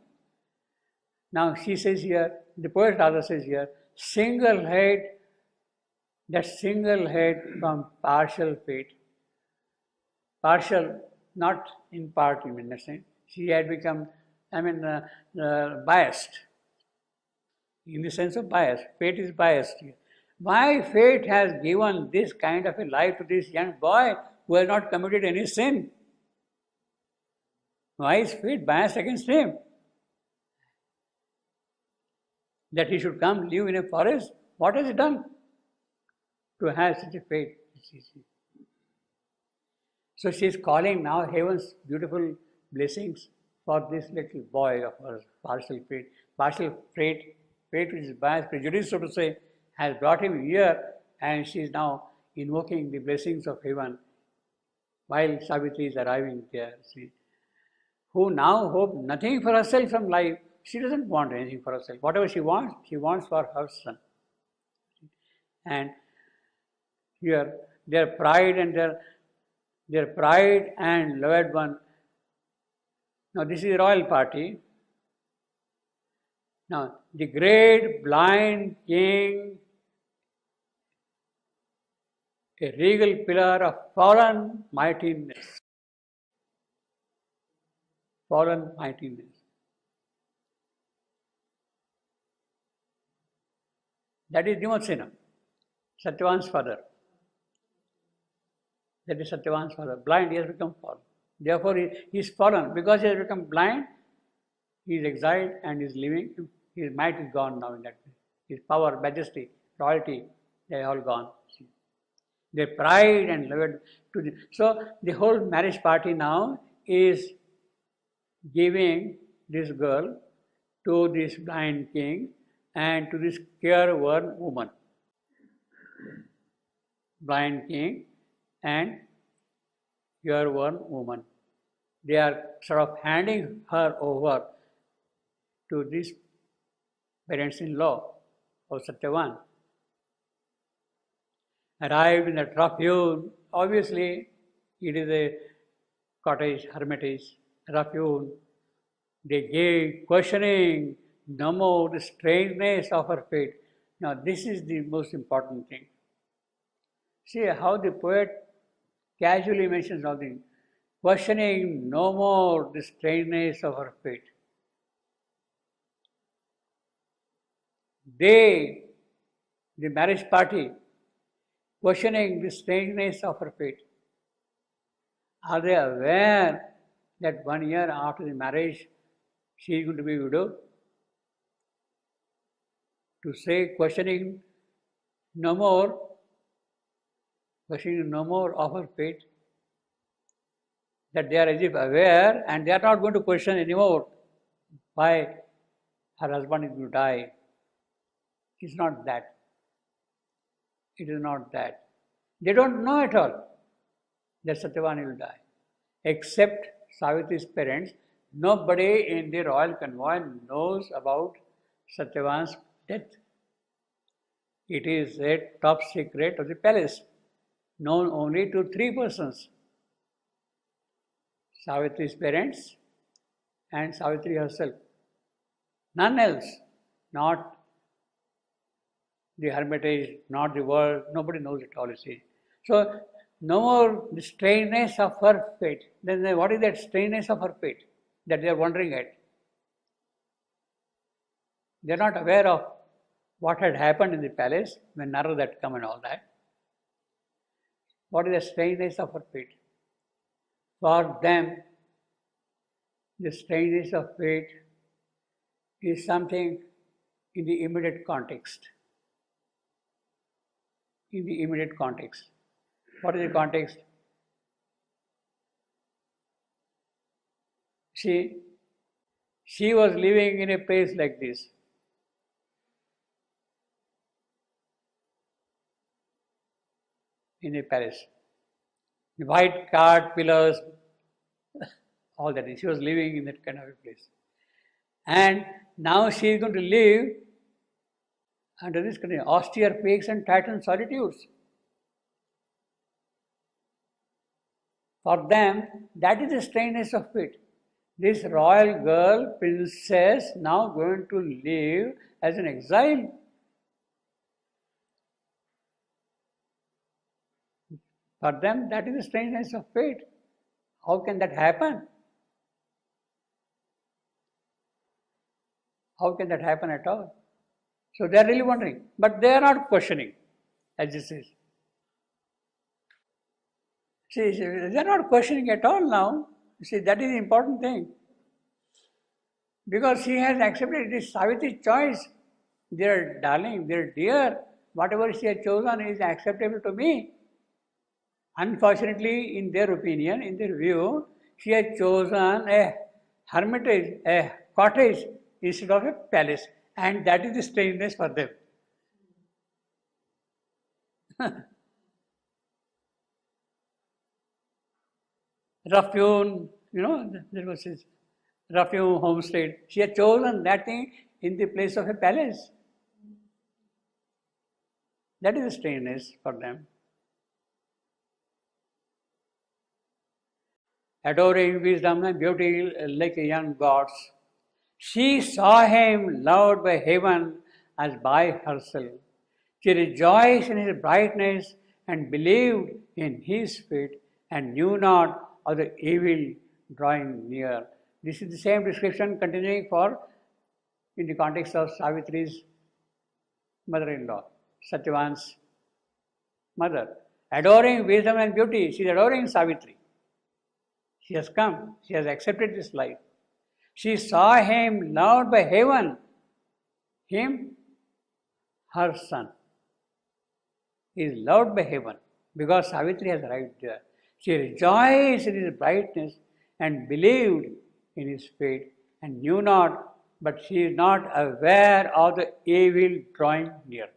Now she says here, the poet rather says here, single head, that single head from partial fate. Partial, not in part, you mean, sense. She had become, biased. In the sense of bias, fate is biased here. Why fate has given this kind of a life to this young boy who has not committed any sin? Why is fate biased against him? That he should come live in a forest? What has he done to have such a fate? So she is calling now heaven's beautiful blessings for this little boy of hers, partial fate. Partial fate, which is bias, prejudice, so to say, has brought him here, and she is now invoking the blessings of heaven while Savitri is arriving there. See, who now hope nothing for herself from life. She doesn't want anything for herself. Whatever she wants for her son. And here, their pride and loved one. Now, this is a royal party. Now, the great blind king, a regal pillar of fallen mightiness. Fallen mightiness. That is Dhimatsena, Satyavan's father. That is Satyavan's father. Blind, he has become fallen. Therefore, he is fallen. Because he has become blind, he is exiled and is living. His might is gone now in that way. His power, majesty, royalty, they are all gone. Their pride and love to the. So the whole marriage party now is giving this girl to this blind king and to this careworn woman. Blind king and careworn woman. They are sort of handing her over to this parents-in-law of Satyavan. Arrived in the rough-hewn, obviously it is a cottage, hermitage, rough-hewn. They gave questioning, no more the strangeness of her fate. Now this is the most important thing. See how the poet casually mentions all things. Questioning no more the strangeness of her fate. They, the marriage party, questioning the strangeness of her fate. Are they aware that 1 year after the marriage she is going to be a widow? To say questioning no more of her fate, that they are as if aware and they are not going to question anymore why her husband is going to die. It's not that. It is not that. They don't know at all that Satyavan will die. Except Savitri's parents, nobody in the royal convoy knows about Satyavan's death. It is a top secret of the palace, known only to 3 persons. Savitri's parents and Savitri herself. None else. Not the hermitage, not the world, nobody knows it all, you see. So, no more the strangeness of her fate. Then what is that strangeness of her fate that they are wondering at? They are not aware of what had happened in the palace when Narada had come and all that. What is the strangeness of her fate? For them, the strangeness of fate is something in the immediate context. In the immediate context. What is the context? She was living in a place like this. In a palace. The white card pillars, all that. She was living in that kind of a place. And now she is going to live under this kind of austere peaks and Titan solitudes. For them, that is the strangeness of it. This royal girl, princess, now going to live as an exile. For them, that is the strangeness of fate. How can that happen? How can that happen at all? So they are really wondering, but they are not questioning, as it says. See, they are not questioning at all now. See, that is the important thing. Because she has accepted it is Savitri's choice. Dear darling, dear dear, whatever she has chosen is acceptable to me. Unfortunately, in their opinion, in their view, she has chosen a hermitage, a cottage instead of a palace. And that is the strangeness for them. Raffiun, there was his Raffiun homestead. She had chosen that thing in the place of a palace. That is the strangeness for them. Adoring wisdom and beauty like a young gods. She saw him loved by heaven as by herself. She rejoiced in his brightness and believed in his fate and knew not of the evil drawing near. This is the same description continuing in the context of Savitri's mother-in-law, Satyavan's mother. Adoring wisdom and beauty, she is adoring Savitri. She has come, she has accepted this life. She saw him loved by heaven, him, her son, is loved by heaven because Savitri has arrived there. She rejoiced in his brightness and believed in his fate and knew not, but she is not aware of the evil drawing near.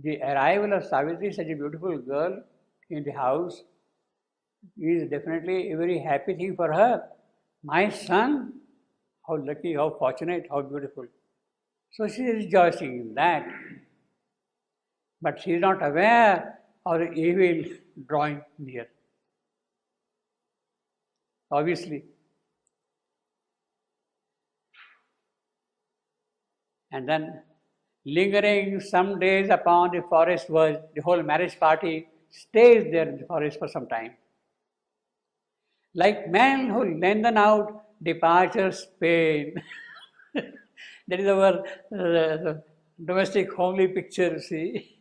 The arrival of Savitri, such a beautiful girl, in the house is definitely a very happy thing for her. My son, how lucky, how fortunate, how beautiful. So she is rejoicing in that. But she is not aware of the evil drawing near. Obviously. And then, lingering some days upon the forest verge, the whole marriage party stays there in the forest for some time. Like men who lengthen out departure's pain. That is our domestic homely picture, see.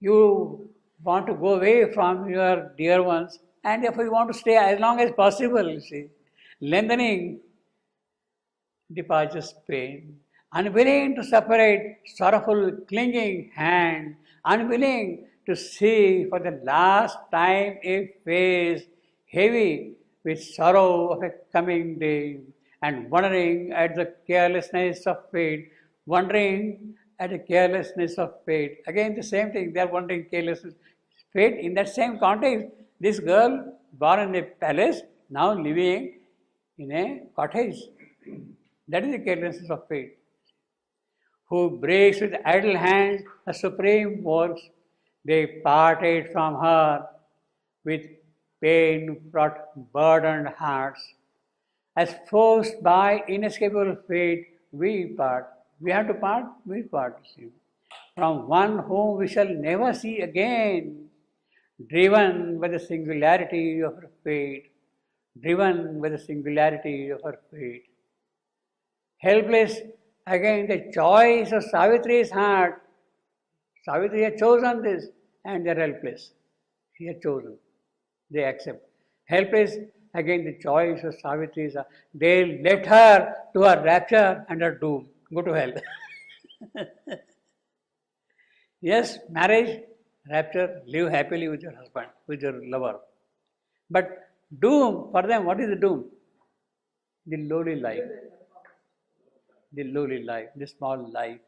You want to go away from your dear ones and therefore you want to stay as long as possible, you see. Lengthening departure's pain. Unwilling to separate sorrowful clinging hand. Unwilling to see for the last time a face heavy with sorrow of a coming day, and wondering at the carelessness of fate, wondering at the carelessness of fate. Again, the same thing, they are wondering carelessness. Fate, in that same context, this girl born in a palace, now living in a cottage. That is the carelessness of fate. Who breaks with idle hands the supreme works, they parted from her with pain-fraught, burdened hearts. As forced by inescapable fate, we part. We have to part, we part. From one whom we shall never see again, driven by the singularity of her fate, driven by the singularity of her fate. Helpless, again, the choice of Savitri's heart. Savitri has chosen this, and they are helpless. She has chosen. They accept. Helpless again the choice of Savitri is they left her to her rapture and her doom. Go to hell. Yes, marriage, rapture, live happily with your husband, with your lover. But doom, for them, what is the doom? The lowly life. The lowly life, the small life.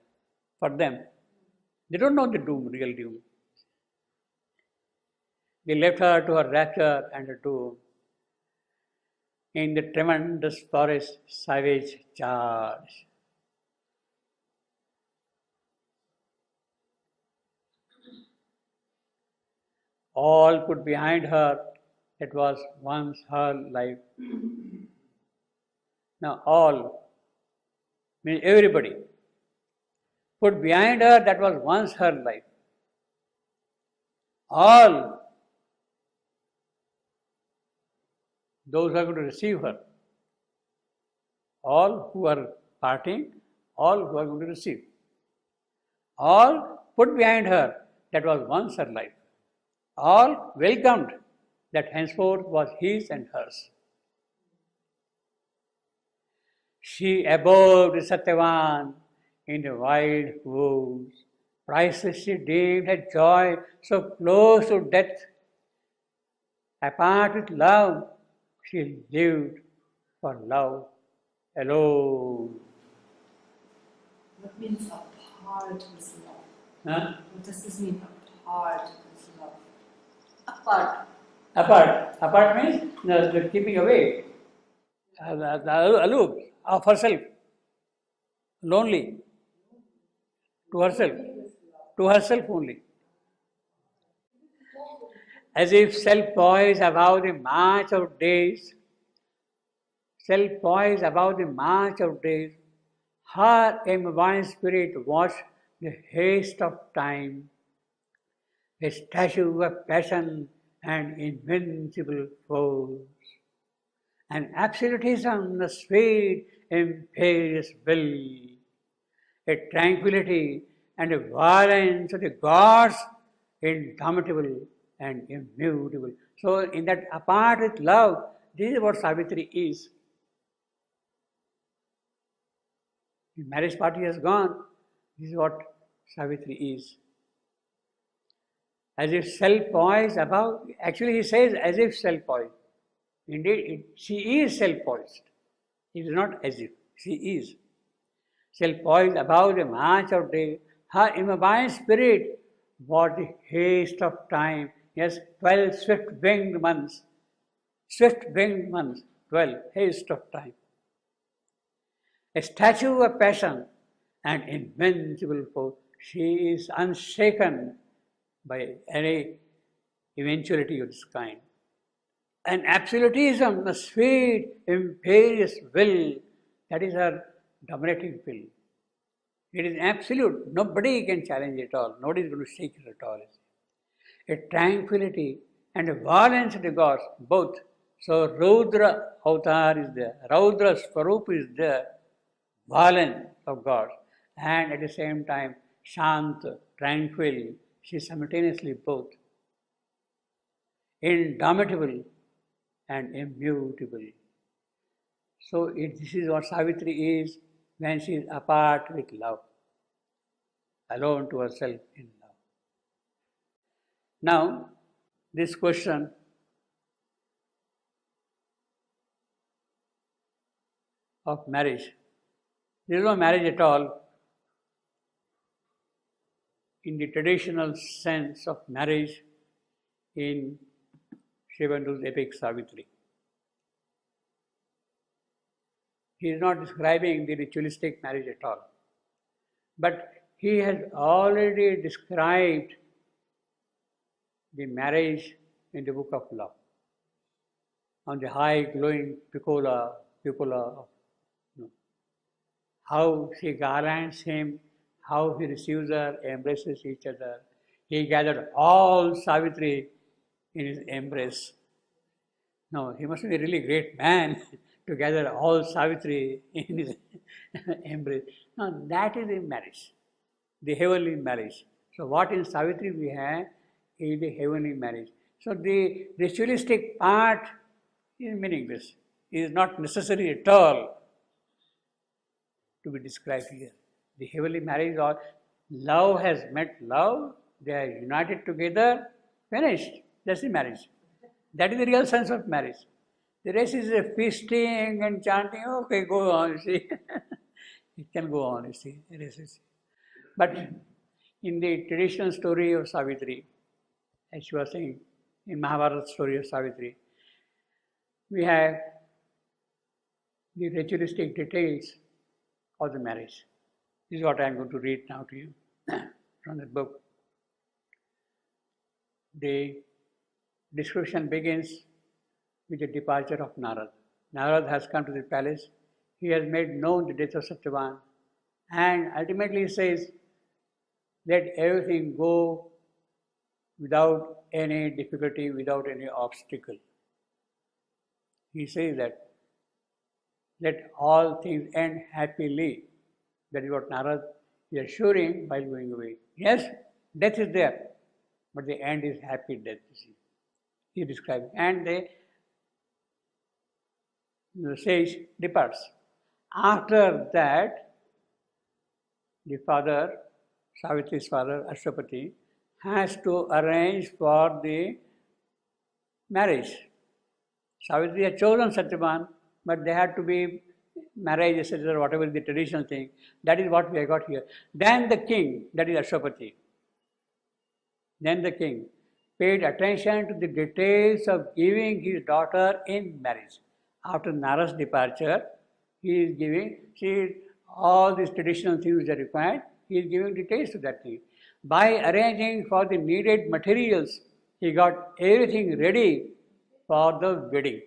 For them, they don't know the doom, real doom. They left her to her rapture and her doom in the tremendous forest savage charge. All put behind her that was once her life. Now all means everybody put behind her that was once her life. All those who are going to receive her, all who are parting, all who are going to receive, all put behind her that was once her life. All welcomed that henceforth was his and hers. She abode the Satyavan in the wild woods. Priceless she deemed her joy so close to death. Apart with love, she lived for love alone. What means apart with love? Huh? What does this mean, apart with love? Apart. Apart means the keeping away, aloof of herself, lonely, to herself only. As if self-poised above the march of days, self-poised above the march of days, her immobile spirit watched the haste of time, a statue of passion and invincible force. And absolutism, the sweet, imperious will, a tranquility and a violence of the gods, indomitable and immutable. So, in that apart with love, this is what Savitri is. The marriage party has gone, this is what Savitri is. As if self-poised above, actually he says as if self-poised. Indeed, she is self-poised. It is not as if, she is. Self-poised above the march of day, her immobile spirit was the haste of time. Yes, 12 swift-winged months. Swift-winged months, 12, haste of time. A statue of passion and invincible force. She is unshaken by any eventuality of this kind. And absolutism, the sweet, imperious will, that is her dominating will. It is absolute. Nobody can challenge it at all. Nobody is going to shake it at all. A tranquility and a violence of the gods, both. So Rudra avatar is there. Rudra Swarup is there. Violence of gods. And at the same time, Shant, tranquil. She is simultaneously both. Indomitable and immutable. So this is what Savitri is when she is apart with love, alone to herself in love. Now, this question of marriage. There is no marriage at all in the traditional sense of marriage in Shivandu's epic Savitri. He is not describing the ritualistic marriage at all. But he has already described the marriage in the book of love. On the high glowing cupola of how she garlands him, how he receives her, embraces each other. He gathered all Savitri in his embrace. No, he must be a really great man to gather all Savitri in his embrace. Now that is the marriage, the heavenly marriage. So what in Savitri we have is the heavenly marriage. So the ritualistic part is meaningless. It is not necessary at all to be described here. The heavenly marriage or love has met love, they are united together, finished. That's the marriage. That is the real sense of marriage. The rest is a feasting and chanting, okay, go on, you see. It can go on, you see. The rest is. But in the traditional story of Savitri, as she was saying, in Mahabharata story of Savitri, we have the ritualistic details of the marriage. This is what I am going to read now to you from the book. The description begins with the departure of Narad. Narad has come to the palace. He has made known the death of Satyavan, and ultimately he says, let everything go without any difficulty, without any obstacle. He says that let all things end happily. That is what Narad is assuring while going away. Yes, death is there, but the end is happy death, you see. He describes. And the sage departs. After that, the father, Savitri's father, Ashwapati, has to arrange for the marriage. Savitri had chosen Satyavan, but they had to be marriage, etc., whatever is the traditional thing. That is what we have got here. Then the king, that is Ashwapati, then the king paid attention to the details of giving his daughter in marriage. After Narad's departure, he is giving, see, all these traditional things which are required, he is giving details to that thing. By arranging for the needed materials, he got everything ready for the wedding.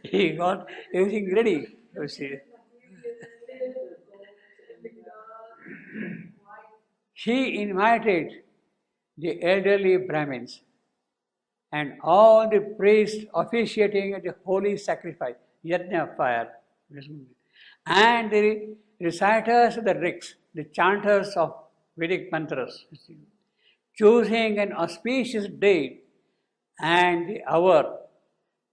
He got everything ready, you see. He invited the elderly Brahmins and all the priests officiating at the holy sacrifice, yajna fire, and the reciters of the rigs, the chanters of Vedic mantras, choosing an auspicious day and the hour.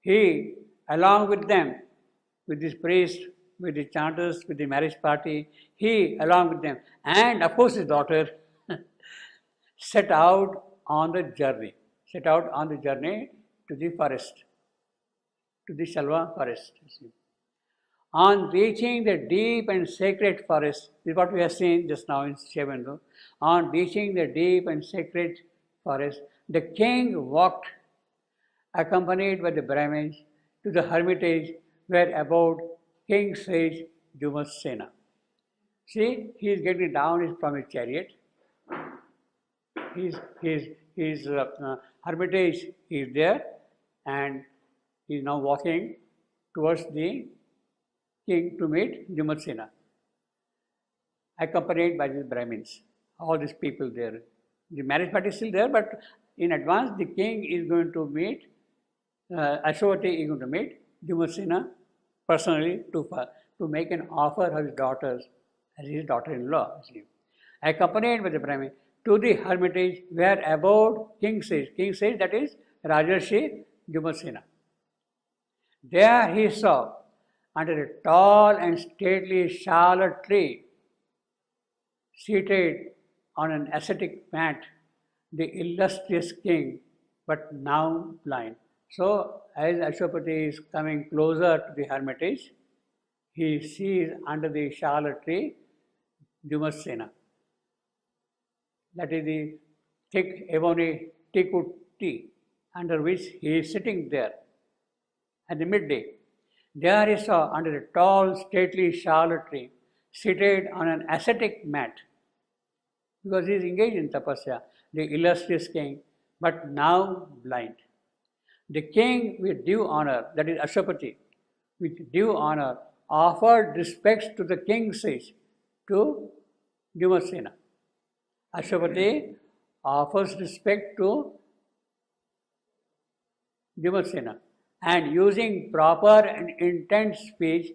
He, along with them, with this priest, with the chanters, with the marriage party, he, along with them, and of course his daughter, set out on the journey to the forest, to the Shalva forest. On reaching the deep and sacred forest, this is what we have seen just now in Shivandu. On reaching the deep and sacred forest, the king walked, accompanied by the Brahmins, to the hermitage where abode King Sage Jumasena. See, he is getting down from his chariot. His hermitage is there, and he is now walking towards the king to meet Jumasena, accompanied by the Brahmins, all these people there. The marriage party is still there, but in advance the king is going to meet, Ashwapati is going to meet Jumasena personally to make an offer of his daughters as his daughter-in-law. Accompanied by the Brahmin to the hermitage where abode King Sage. King Sage, that is Rajarshi Jumasena. There he saw, under a tall and stately charlotte tree, seated on an ascetic mat, the illustrious king, but now blind. So, as Ashwapati is coming closer to the hermitage, he sees under the charlotte tree Jumasena. That is the thick ebony teakwood tree under which he is sitting there at the midday. There he saw under a tall, stately charlotte tree, seated on an ascetic mat, because he is engaged in tapasya, the illustrious king, but now blind. The king with due honor, that is Ashwapati, with due honor, offered respects to the king Sage, to Jumasena. Ashwapati offers respect to Jumasena, and using proper and intense speech,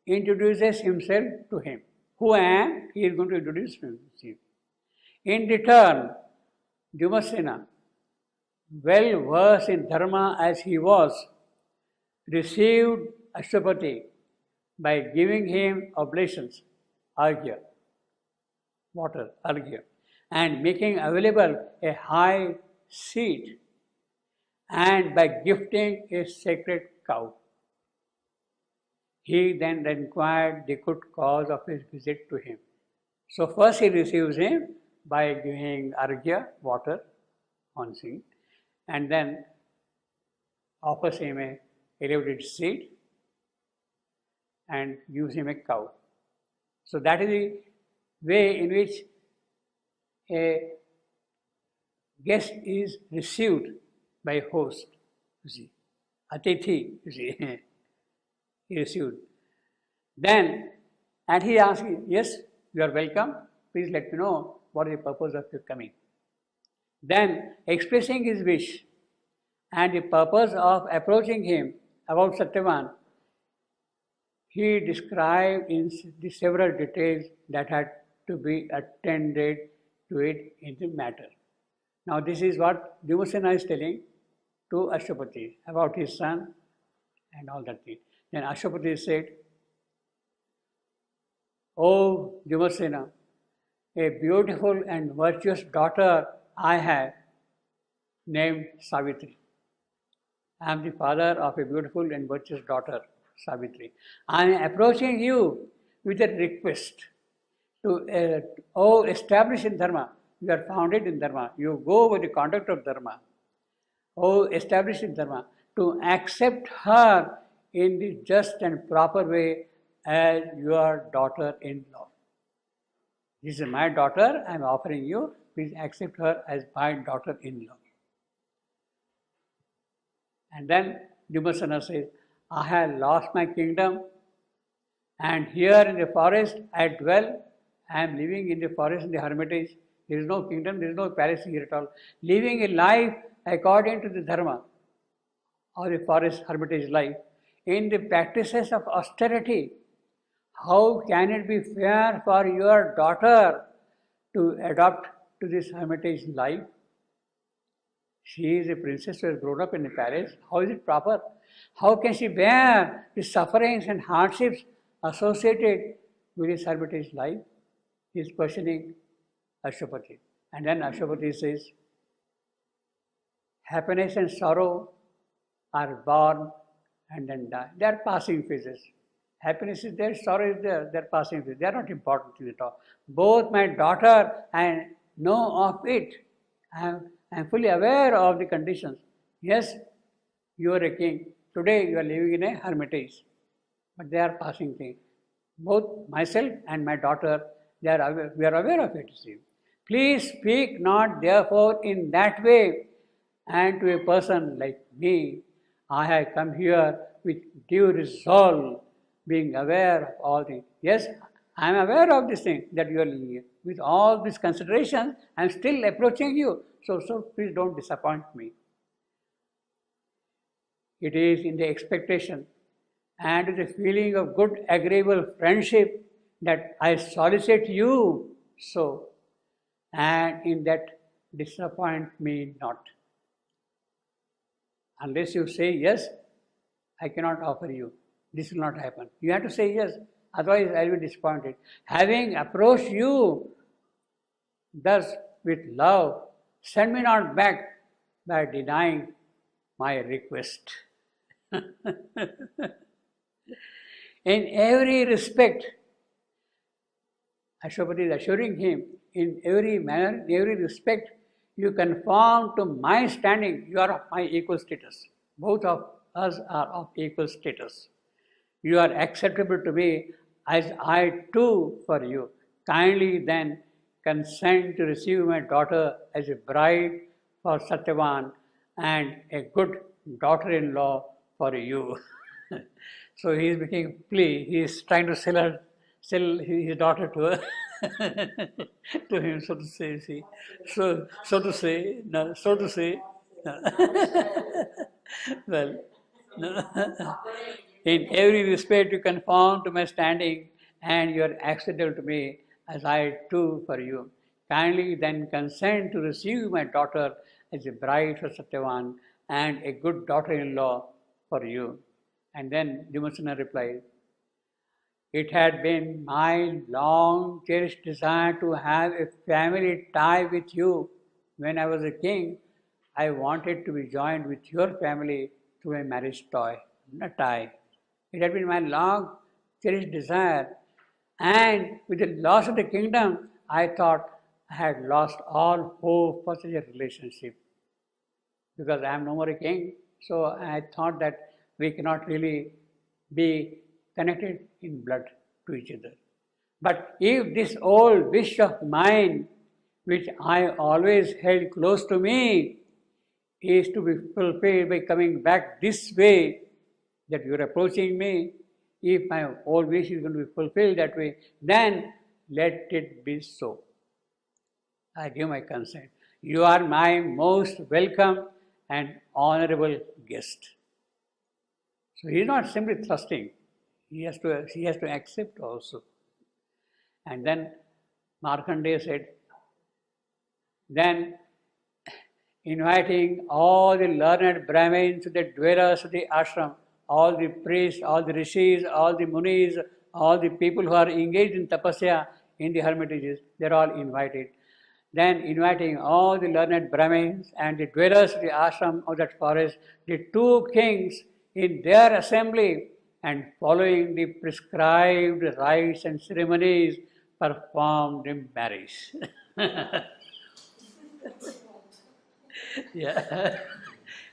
introduces himself to him. Who I am? He is going to introduce himself. In return, Jumasena well versed in dharma as he was, received Ashwapati by giving him oblations, arghya, water, arghya, and making available a high seat, and by gifting a sacred cow. He then inquired the good cause of his visit to him. So first he receives him by giving arghya, water, on seat, and then offers him a elevated seat and gives him a cow. So that is the way in which a guest is received by host, you see. Atithi, you see, he received. Then, and he asked, yes, you are welcome, please let me know what is the purpose of your coming. Then, expressing his wish and the purpose of approaching him about Satyavan, he described in the several details that had to be attended to it in the matter. Now this is what Bhimasena is telling to Ashwapati about his son and all that thing. Then Ashwapati said, "O Bhimasena, a beautiful and virtuous daughter I have named Savitri. I am the father of a beautiful and virtuous daughter, Savitri. I am approaching you with a request to establish in Dharma. You are founded in Dharma. You go with the conduct of Dharma. Establish in Dharma. To accept her in the just and proper way as your daughter-in-law. This is my daughter, I am offering you. Please accept her as my daughter-in-law." And then Bhimasena says, "I have lost my kingdom, and here in the forest I dwell. I am living in the forest, in the hermitage. There is no kingdom, there is no palace here at all. Living a life according to the dharma or the forest hermitage life. In the practices of austerity, how can it be fair for your daughter to adopt to this hermitage life? She is a princess who has grown up in a palace. How is it proper? How can she bear the sufferings and hardships associated with this hermitage life?" He is questioning Ashwapati. And then Ashwapati says, "Happiness and sorrow are born and then die. They are passing phases. Happiness is there, sorrow is there, they are passing phases. They are not important at all. Both my daughter and know of it. I am fully aware of the conditions. Yes, you are a king. Today you are living in a hermitage. But they are passing things. Both myself and my daughter, we are aware of it. See. Please speak not therefore in that way. And to a person like me, I have come here with due resolve, being aware of all things. Yes, I am aware of this thing that you are living here. With all these considerations, I am still approaching you. So please don't disappoint me. It is in the expectation and the feeling of good, agreeable friendship that I solicit you so, and in that disappoint me not. Unless you say yes, I cannot offer you. This will not happen. You have to say yes, otherwise I will be disappointed. Having approached you thus with love, send me not back by denying my request. In every respect, Ashwapati is assuring him, in every manner, in every respect, you conform to my standing, you are of my equal status. Both of us are of equal status. You are acceptable to me as I too for you. Kindly then consent to receive my daughter as a bride for Satyavan and a good daughter-in-law for you." So he is making a plea. He is trying to sell his daughter to her, to him, so to say. See, so to say, no, so to say. No. Well, no. In every respect you conform to my standing, and you are acceptable to me as I too for you. Kindly then consent to receive my daughter as a bride for Satyavan and a good daughter-in-law for you. And then Vimsana replied, it had been my long cherished desire to have a family tie with you. When I was a king, I wanted to be joined with your family through a marriage tie. It had been my long cherished desire. And with the loss of the kingdom, I thought I had lost all hope for such a relationship. Because I am no more a king, so I thought that we cannot really be connected in blood to each other. But if this old wish of mine, which I always held close to me, is to be fulfilled by coming back this way, that you are approaching me, if my old wish is going to be fulfilled that way, then let it be so. I give my consent. You are my most welcome and honorable guest. So he is not simply thrusting, he has to accept also. And then Markandeya said, then inviting all the learned Brahmins, the dwellers of the ashram, all the priests, all the rishis, all the munis, all the people who are engaged in tapasya in the hermitages, they are all invited. Then inviting all the learned Brahmins and the dwellers of the ashram of that forest, the two kings in their assembly, and following the prescribed rites and ceremonies, performed in marriage. Yeah.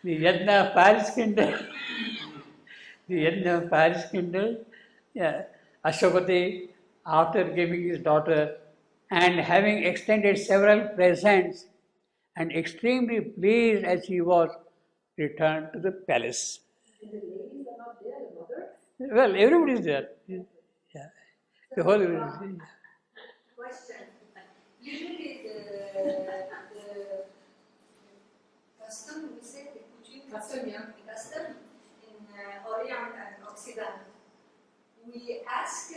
The Yajna of Paris kindled. The Yajna of Paris kindled. Yeah. Ashwapati, after giving his daughter and having extended several presents, and extremely pleased as he was, returned to the palace. The ladies are not there, the mother? Well, everybody is there. Yeah. The whole Question. Usually the custom, we say the Custom, yeah. custom in Orient and Occident, we ask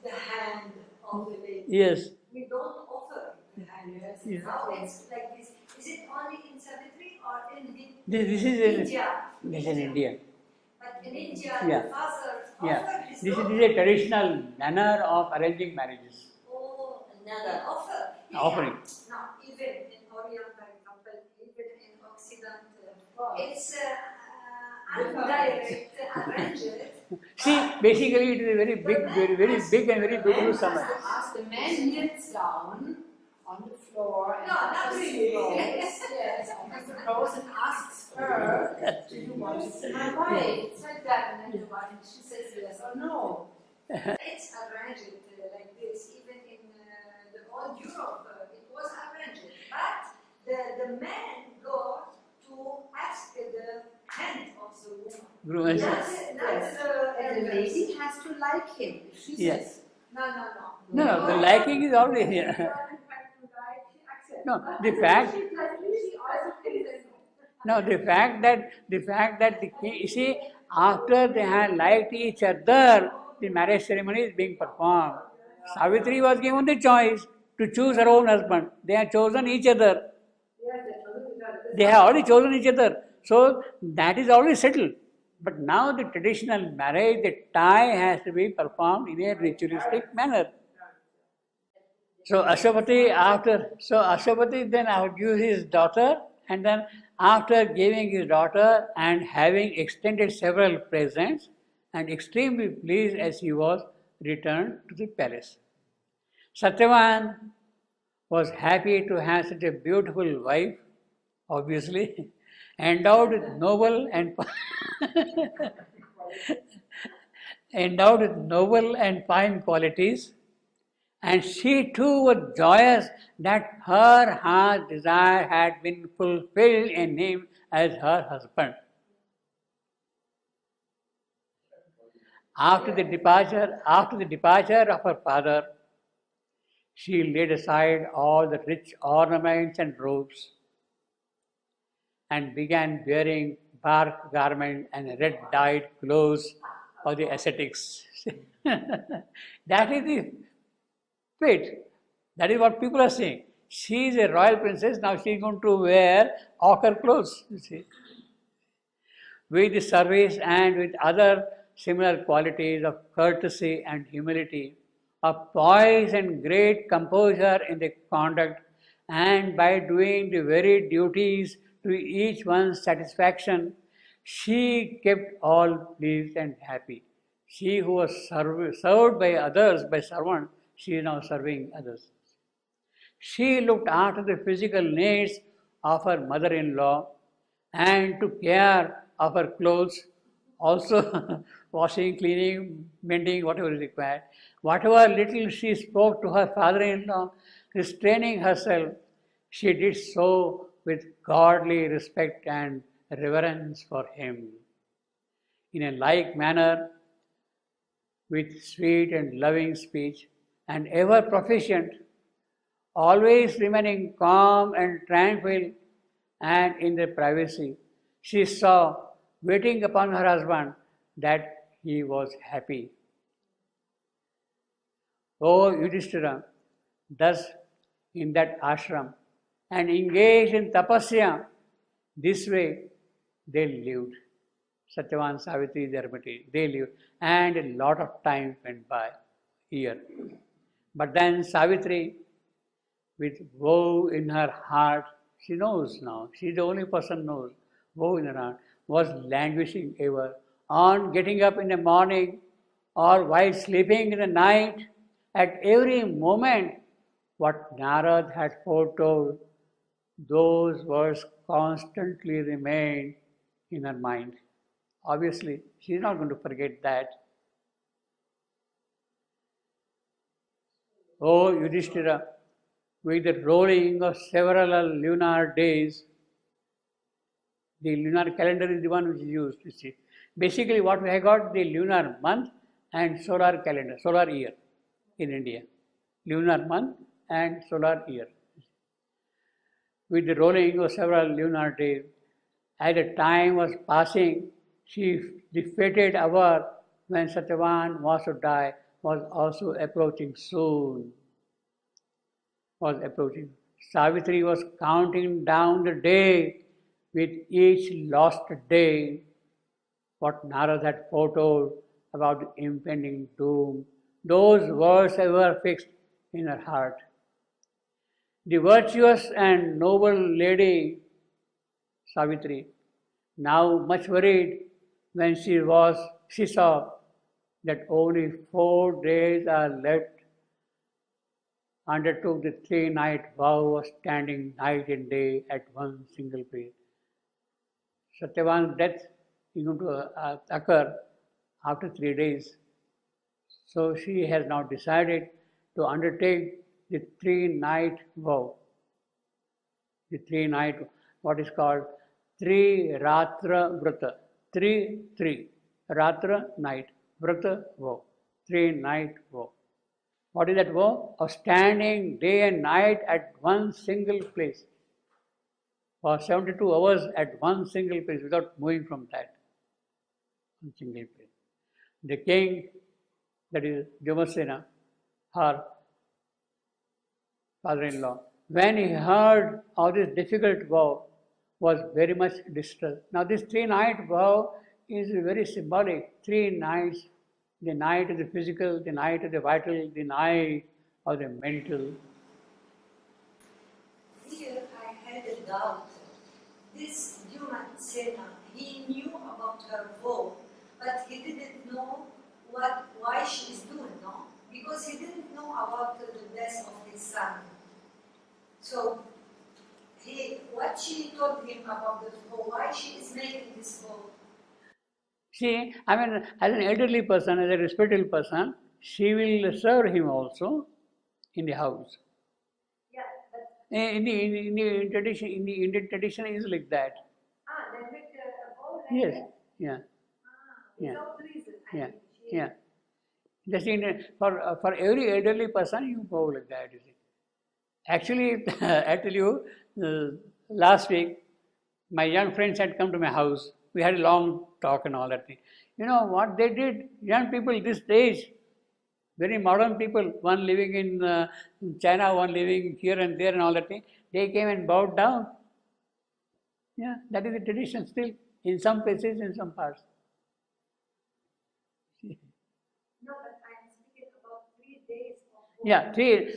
the hand of the lady. Yes. We don't offer the hand. Yes. Now it's like this. Is it only in Savitri or in This is in India? This is in India. But in India, Yeah. the father Yeah. offered his This is daughter. a traditional manner of arranging marriages. Oh, another offer. Offering. No, even in Orient, for example, even in Occident, Wow. it's indirect, arranged. See, basically it is a very big, very big and very beautiful summer. Ask the man kneels down on the floor and No, not offers really. the rose. Yes, offers the rose and asks her, do you want to be my wife? It's like that, and then the wife, she says yes or no. It's arranged like this. Even in the old Europe, it was arranged. But the men go to ask the hand of the woman. Yes. And the lady has to like him. If she Yes. says, No, the liking is always here. No, the fact. No, the fact that the king, you see, after they had liked each other, the marriage ceremony is being performed. Savitri was given the choice to choose her own husband. They had chosen each other. They have already chosen each other. So that is already settled. But now the traditional marriage, the tie has to be performed in a ritualistic manner. So Ashwapati then gives his daughter, and then after giving his daughter and having extended several presents, and extremely pleased as he was, returned to the palace. Satyavan was happy to have such a beautiful wife, obviously, endowed with noble and fine qualities, and she too was joyous that her heart's desire had been fulfilled in him as her husband. After the departure of her father, she laid aside all the rich ornaments and robes and began wearing bark garments and red dyed clothes of the ascetics. That is the fate. That is what people are saying. She is a royal princess, now she is going to wear ochre clothes, you see. With service and with other similar qualities of courtesy and humility, of poise and great composure in the conduct, and by doing the very duties to each one's satisfaction, she kept all pleased and happy. She who was served by others, by servants, she is now serving others. She looked after the physical needs of her mother-in-law and took care of her clothes, also washing, cleaning, mending, whatever is required. Whatever little she spoke to her father-in-law, restraining herself, she did so with godly respect and reverence for him. In a like manner, with sweet and loving speech, and ever proficient, always remaining calm and tranquil and in the privacy, she saw, waiting upon her husband, that he was happy. O Yudhishthira, thus in that ashram and engaged in tapasya, this way they lived. Satyavan, Savitri, the hermitage, they lived, and a lot of time went by, year. But then Savitri, with woe in her heart, she knows now, she is the only person knows, woe in her heart, was languishing ever, on getting up in the morning or while sleeping in the night, at every moment, what Narad had foretold, those words constantly remained in her mind. Obviously, she is not going to forget that. O Yudhishthira, with the rolling of several lunar days, the lunar calendar is the one which is used, you see. Basically, what we have got, the lunar month and solar calendar, solar year in India. Lunar month and solar year. With the rolling of several lunar days, as the time was passing, the fated hour when Satyavan was to die was also approaching soon. Was approaching. Savitri was counting down the day with each lost day, what Narad had foretold about the impending doom. Those words were fixed in her heart. The virtuous and noble lady Savitri, now much worried when she saw that only 4 days are left, undertook the 3-night vow of standing night and day at one single place. Satyavan's death is going to occur after 3 days. So she has now decided to undertake the 3-night vow. The 3-night, what is called Tri-Ratra Vrata. 3, Ratra, night, Vrata, vow. 3-night vow. What is that vow? Of standing day and night at one single place. For 72 hours at one single place without moving from that. One single place. The king, that is Vyomsena, her father-in-law, when he heard of this difficult vow, was very much distressed. Now this 3-night vow is very symbolic. 3 nights, the night of the physical, the night of the vital, the night of the mental. Here I had a doubt. This Vyomsena, he knew about her vow, but he didn't know why she is doing, no? Because he didn't know about the death of his son. So, what she told him about the vow, why she is making this vow? See, I mean, as an elderly person, as a respectable person, she will serve him also in the house. Yeah, but In the Indian tradition is like that. they make a vow like Yes, that? yeah, yeah, Without reason. yeah, I think. yeah. Just for every elderly person, you go like that. You see. Actually, I tell you, last week, my young friends had come to my house. We had a long talk and all that thing. You know what they did? Young people this age, Very modern people, one living in China, one living here and there and all that thing, they came and bowed down. Yeah, that is the tradition still, in some places, in some parts. No, but I'm speaking about 3 days of vow. Yeah, She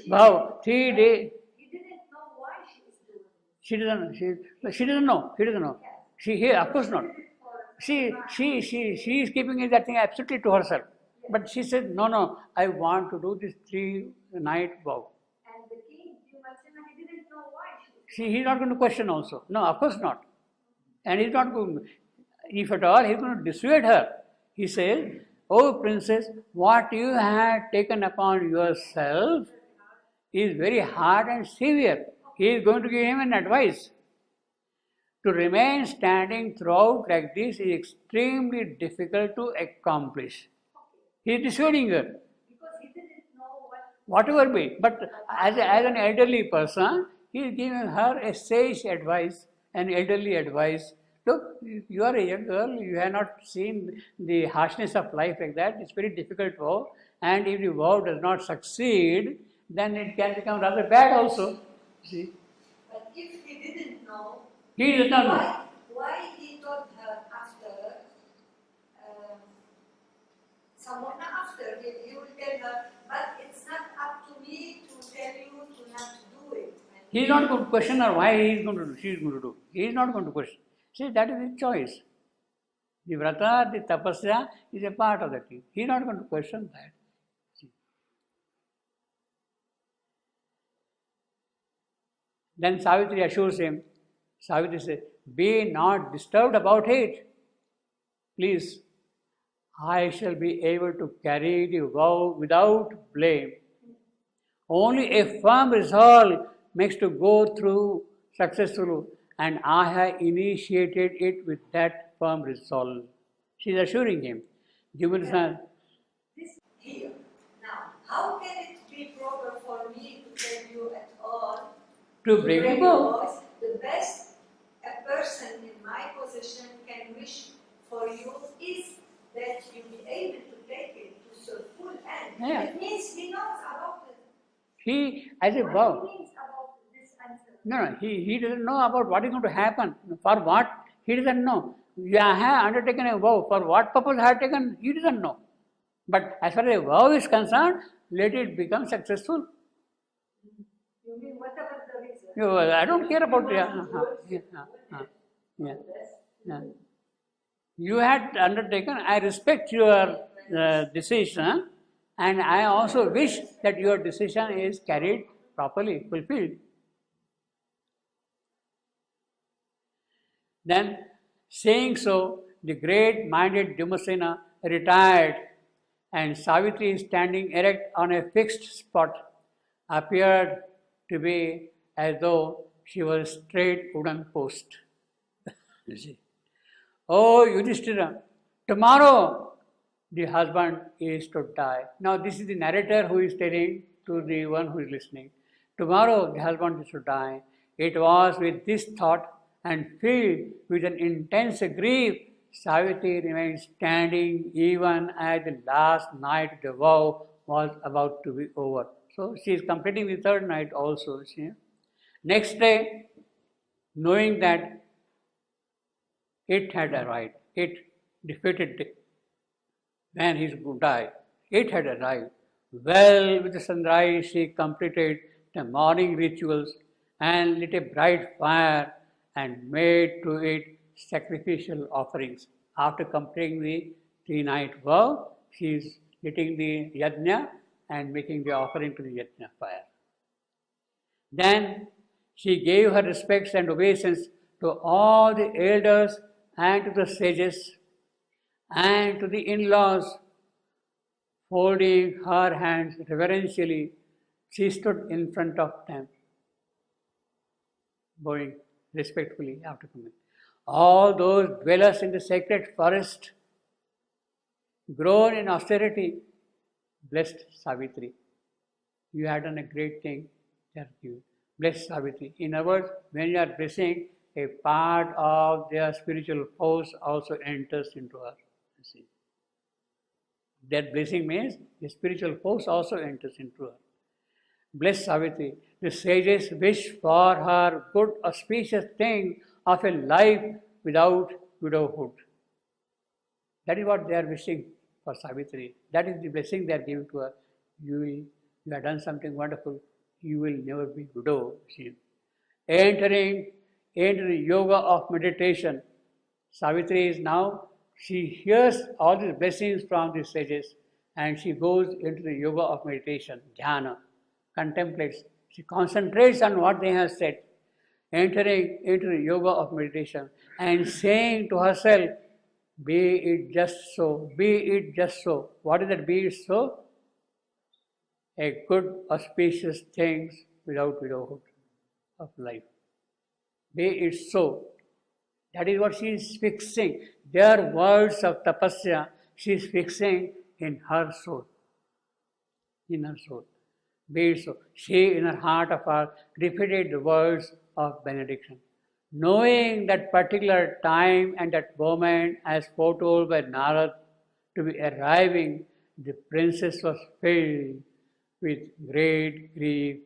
3 days. He didn't know why she is doing it. She doesn't know. She doesn't know. She here, of course not. She is keeping that thing absolutely to herself. But she said, no, I want to do this 3-night vow. And the king, Bhimasena, he didn't know why she was He's not going to question also. No, of course not. And he's not going, if at all, he's going to dissuade her. He says, oh princess, what you have taken upon yourself is very hard and severe. He is going to give him an advice. To remain standing throughout like this is extremely difficult to accomplish. He is dissuading her. because he didn't know what. Whatever be. But as an elderly person, he is giving her a sage advice, an elderly advice. Look, you are a young girl, you have not seen the harshness of life like that. It's very difficult vow. And if the vow does not succeed, then it can become rather bad also. See? But if he didn't know, He does not know. why he told her after, someone after, he will tell her, but it's not up to me to tell you to not do it. He is not going to question her why he is going to do, she is going to do. He is not going to question. See, that is his choice. The vrata, the tapasya is a part of the thing. He is not going to question that. See. Then Savitri assures him, Savitri says, be not disturbed about it. Please, I shall be able to carry the vow without blame. Only a firm resolve makes to go through successfully, and I have initiated it with that firm resolve. She is assuring him. Jivana, This here. Now, how can it be proper for me to tell you at all? to break the vow. Because the best a person in my position can wish for you is that you be able to take it to the full end. Yeah. It means he knows about it. He, as a What vow, he means about this answer. no, he doesn't know about what is going to happen. For what, he doesn't know. I have undertaken a vow. For what purpose I have taken, he doesn't know. But as far as a vow is concerned, let it become successful. You mean whatever the reason? I don't care about You had undertaken, I respect your decision, and I also wish that your decision is carried properly, fulfilled. Then, saying so, the great-minded Bhimasena retired, and Savitri, standing erect on a fixed spot, appeared to be as though she was a straight wooden post. You see. Oh, Yudhishthira, tomorrow the husband is to die. Now, this is the narrator who is telling to the one who is listening. Tomorrow the husband is to die. It was with this thought and filled with an intense grief, Savitri remained standing even as the last night the vow was about to be over. So she is completing the third night also. See? Next day, knowing that it had arrived, it defeated when he is going to die. It had arrived. Well, with the sunrise, she completed the morning rituals and lit a bright fire and made to it sacrificial offerings. After completing the 3-night vow, she is lighting the yajna and making the offering to the yajna fire. Then she gave her respects and obeisance to all the elders and to the sages and to the in-laws. Folding her hands reverentially, she stood in front of them, bowing respectfully after coming. All those dwellers in the sacred forest, grown in austerity, blessed Savitri. You have done a great thing. Thank you. Bless Savitri. In other words, when you are blessing, a part of their spiritual force also enters into her. You see. That blessing means the spiritual force also enters into her. Bless Savitri. The sages wish for her good auspicious thing of a life without widowhood. That is what they are wishing for Savitri. That is the blessing they are giving to her. You have done something wonderful. You will never be widow. See. Entering into the yoga of meditation. Savitri is now, she hears all these blessings from the sages and she goes into the yoga of meditation, dhyana, contemplates. She concentrates on what they have said, entering into the yoga of meditation and saying to herself, be it just so, be it just so. What is that be it so? A good, auspicious things without widowhood of life. Be it so. That is what she is fixing. Their words of tapasya, she is fixing in her soul. In her soul. Be it so. She, in her heart of heart, repeated the words of benediction. Knowing that particular time and that moment, as foretold by Narad, to be arriving, the princess was filled with great grief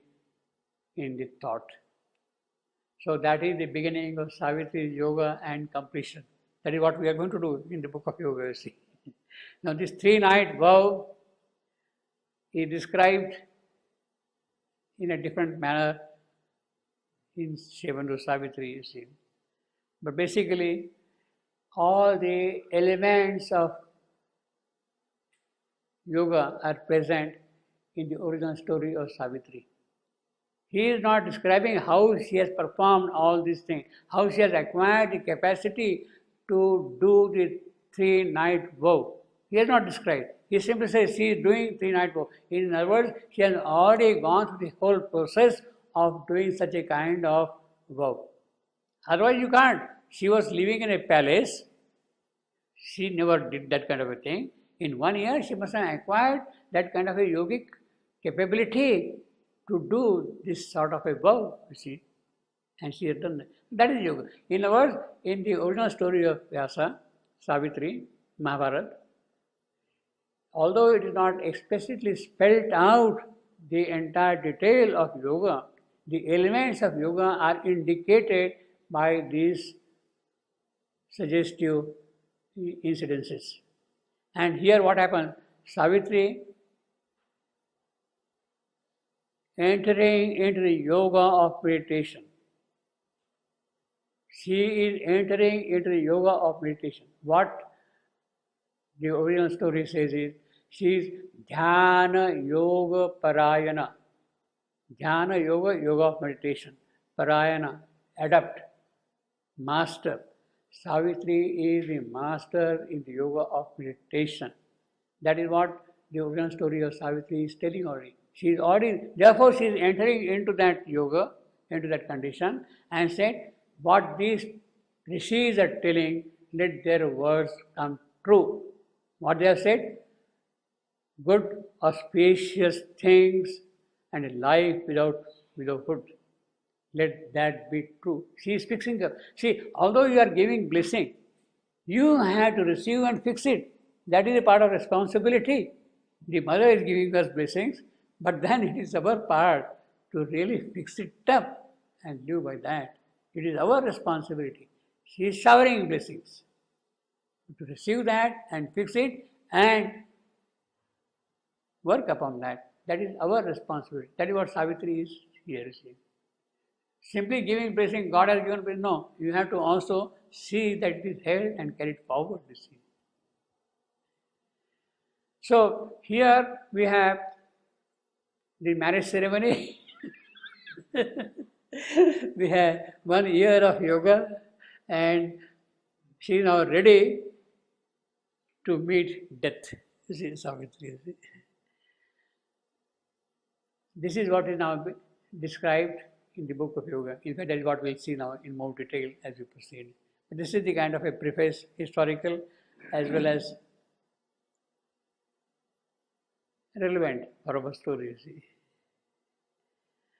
in the thought. So that is the beginning of Savitri's yoga and completion. That is what we are going to do in the book of yoga, you see. Now this 3-night vow is described in a different manner in Shivandu Savitri, you see. But basically, all the elements of yoga are present in the original story of Savitri. He is not describing how she has performed all these things, how she has acquired the capacity to do the 3-night vow. He has not described. He simply says she is doing 3-night vow. In other words, she has already gone through the whole process of doing such a kind of vow. Otherwise you can't. She was living in a palace. She never did that kind of a thing. In 1 year she must have acquired that kind of a yogic capability to do this sort of a vow, you see. And she has done that. That is yoga. In other words, in the original story of Vyasa, Savitri, Mahabharata, although it is not explicitly spelled out the entire detail of yoga, the elements of yoga are indicated by these suggestive incidences. And here what happens? Savitri entering into the yoga of meditation. She is entering into the yoga of meditation. What the original story says is, she is dhyana yoga parayana. Dhyana yoga, yoga of meditation. Parayana, adept, master. Savitri is the master in the yoga of meditation. That is what the original story of Savitri is telling already. She is already, therefore she is entering into that yoga, into that condition, and said, what these rishis are telling, let their words come true. What they have said? Good, auspicious things and a life without widowhood. Let that be true. She is fixing her. See, although you are giving blessing, you have to receive and fix it. That is a part of responsibility. The mother is giving us blessings, but then it is our part to really fix it up and live by that. It is our responsibility. She is showering blessings. To receive that and fix it and work upon that. That is our responsibility. That is what Savitri is here saying. Simply giving blessing, God has given blessing. No, you have to also see that it is held and carried forward. So here we have the marriage ceremony. We have 1 year of yoga and she is now ready to meet death. This is Savitri. This is what is now described in the book of yoga. In fact, that is what we'll see now in more detail as we proceed. But this is the kind of a preface, historical as well as relevant for our story, you see.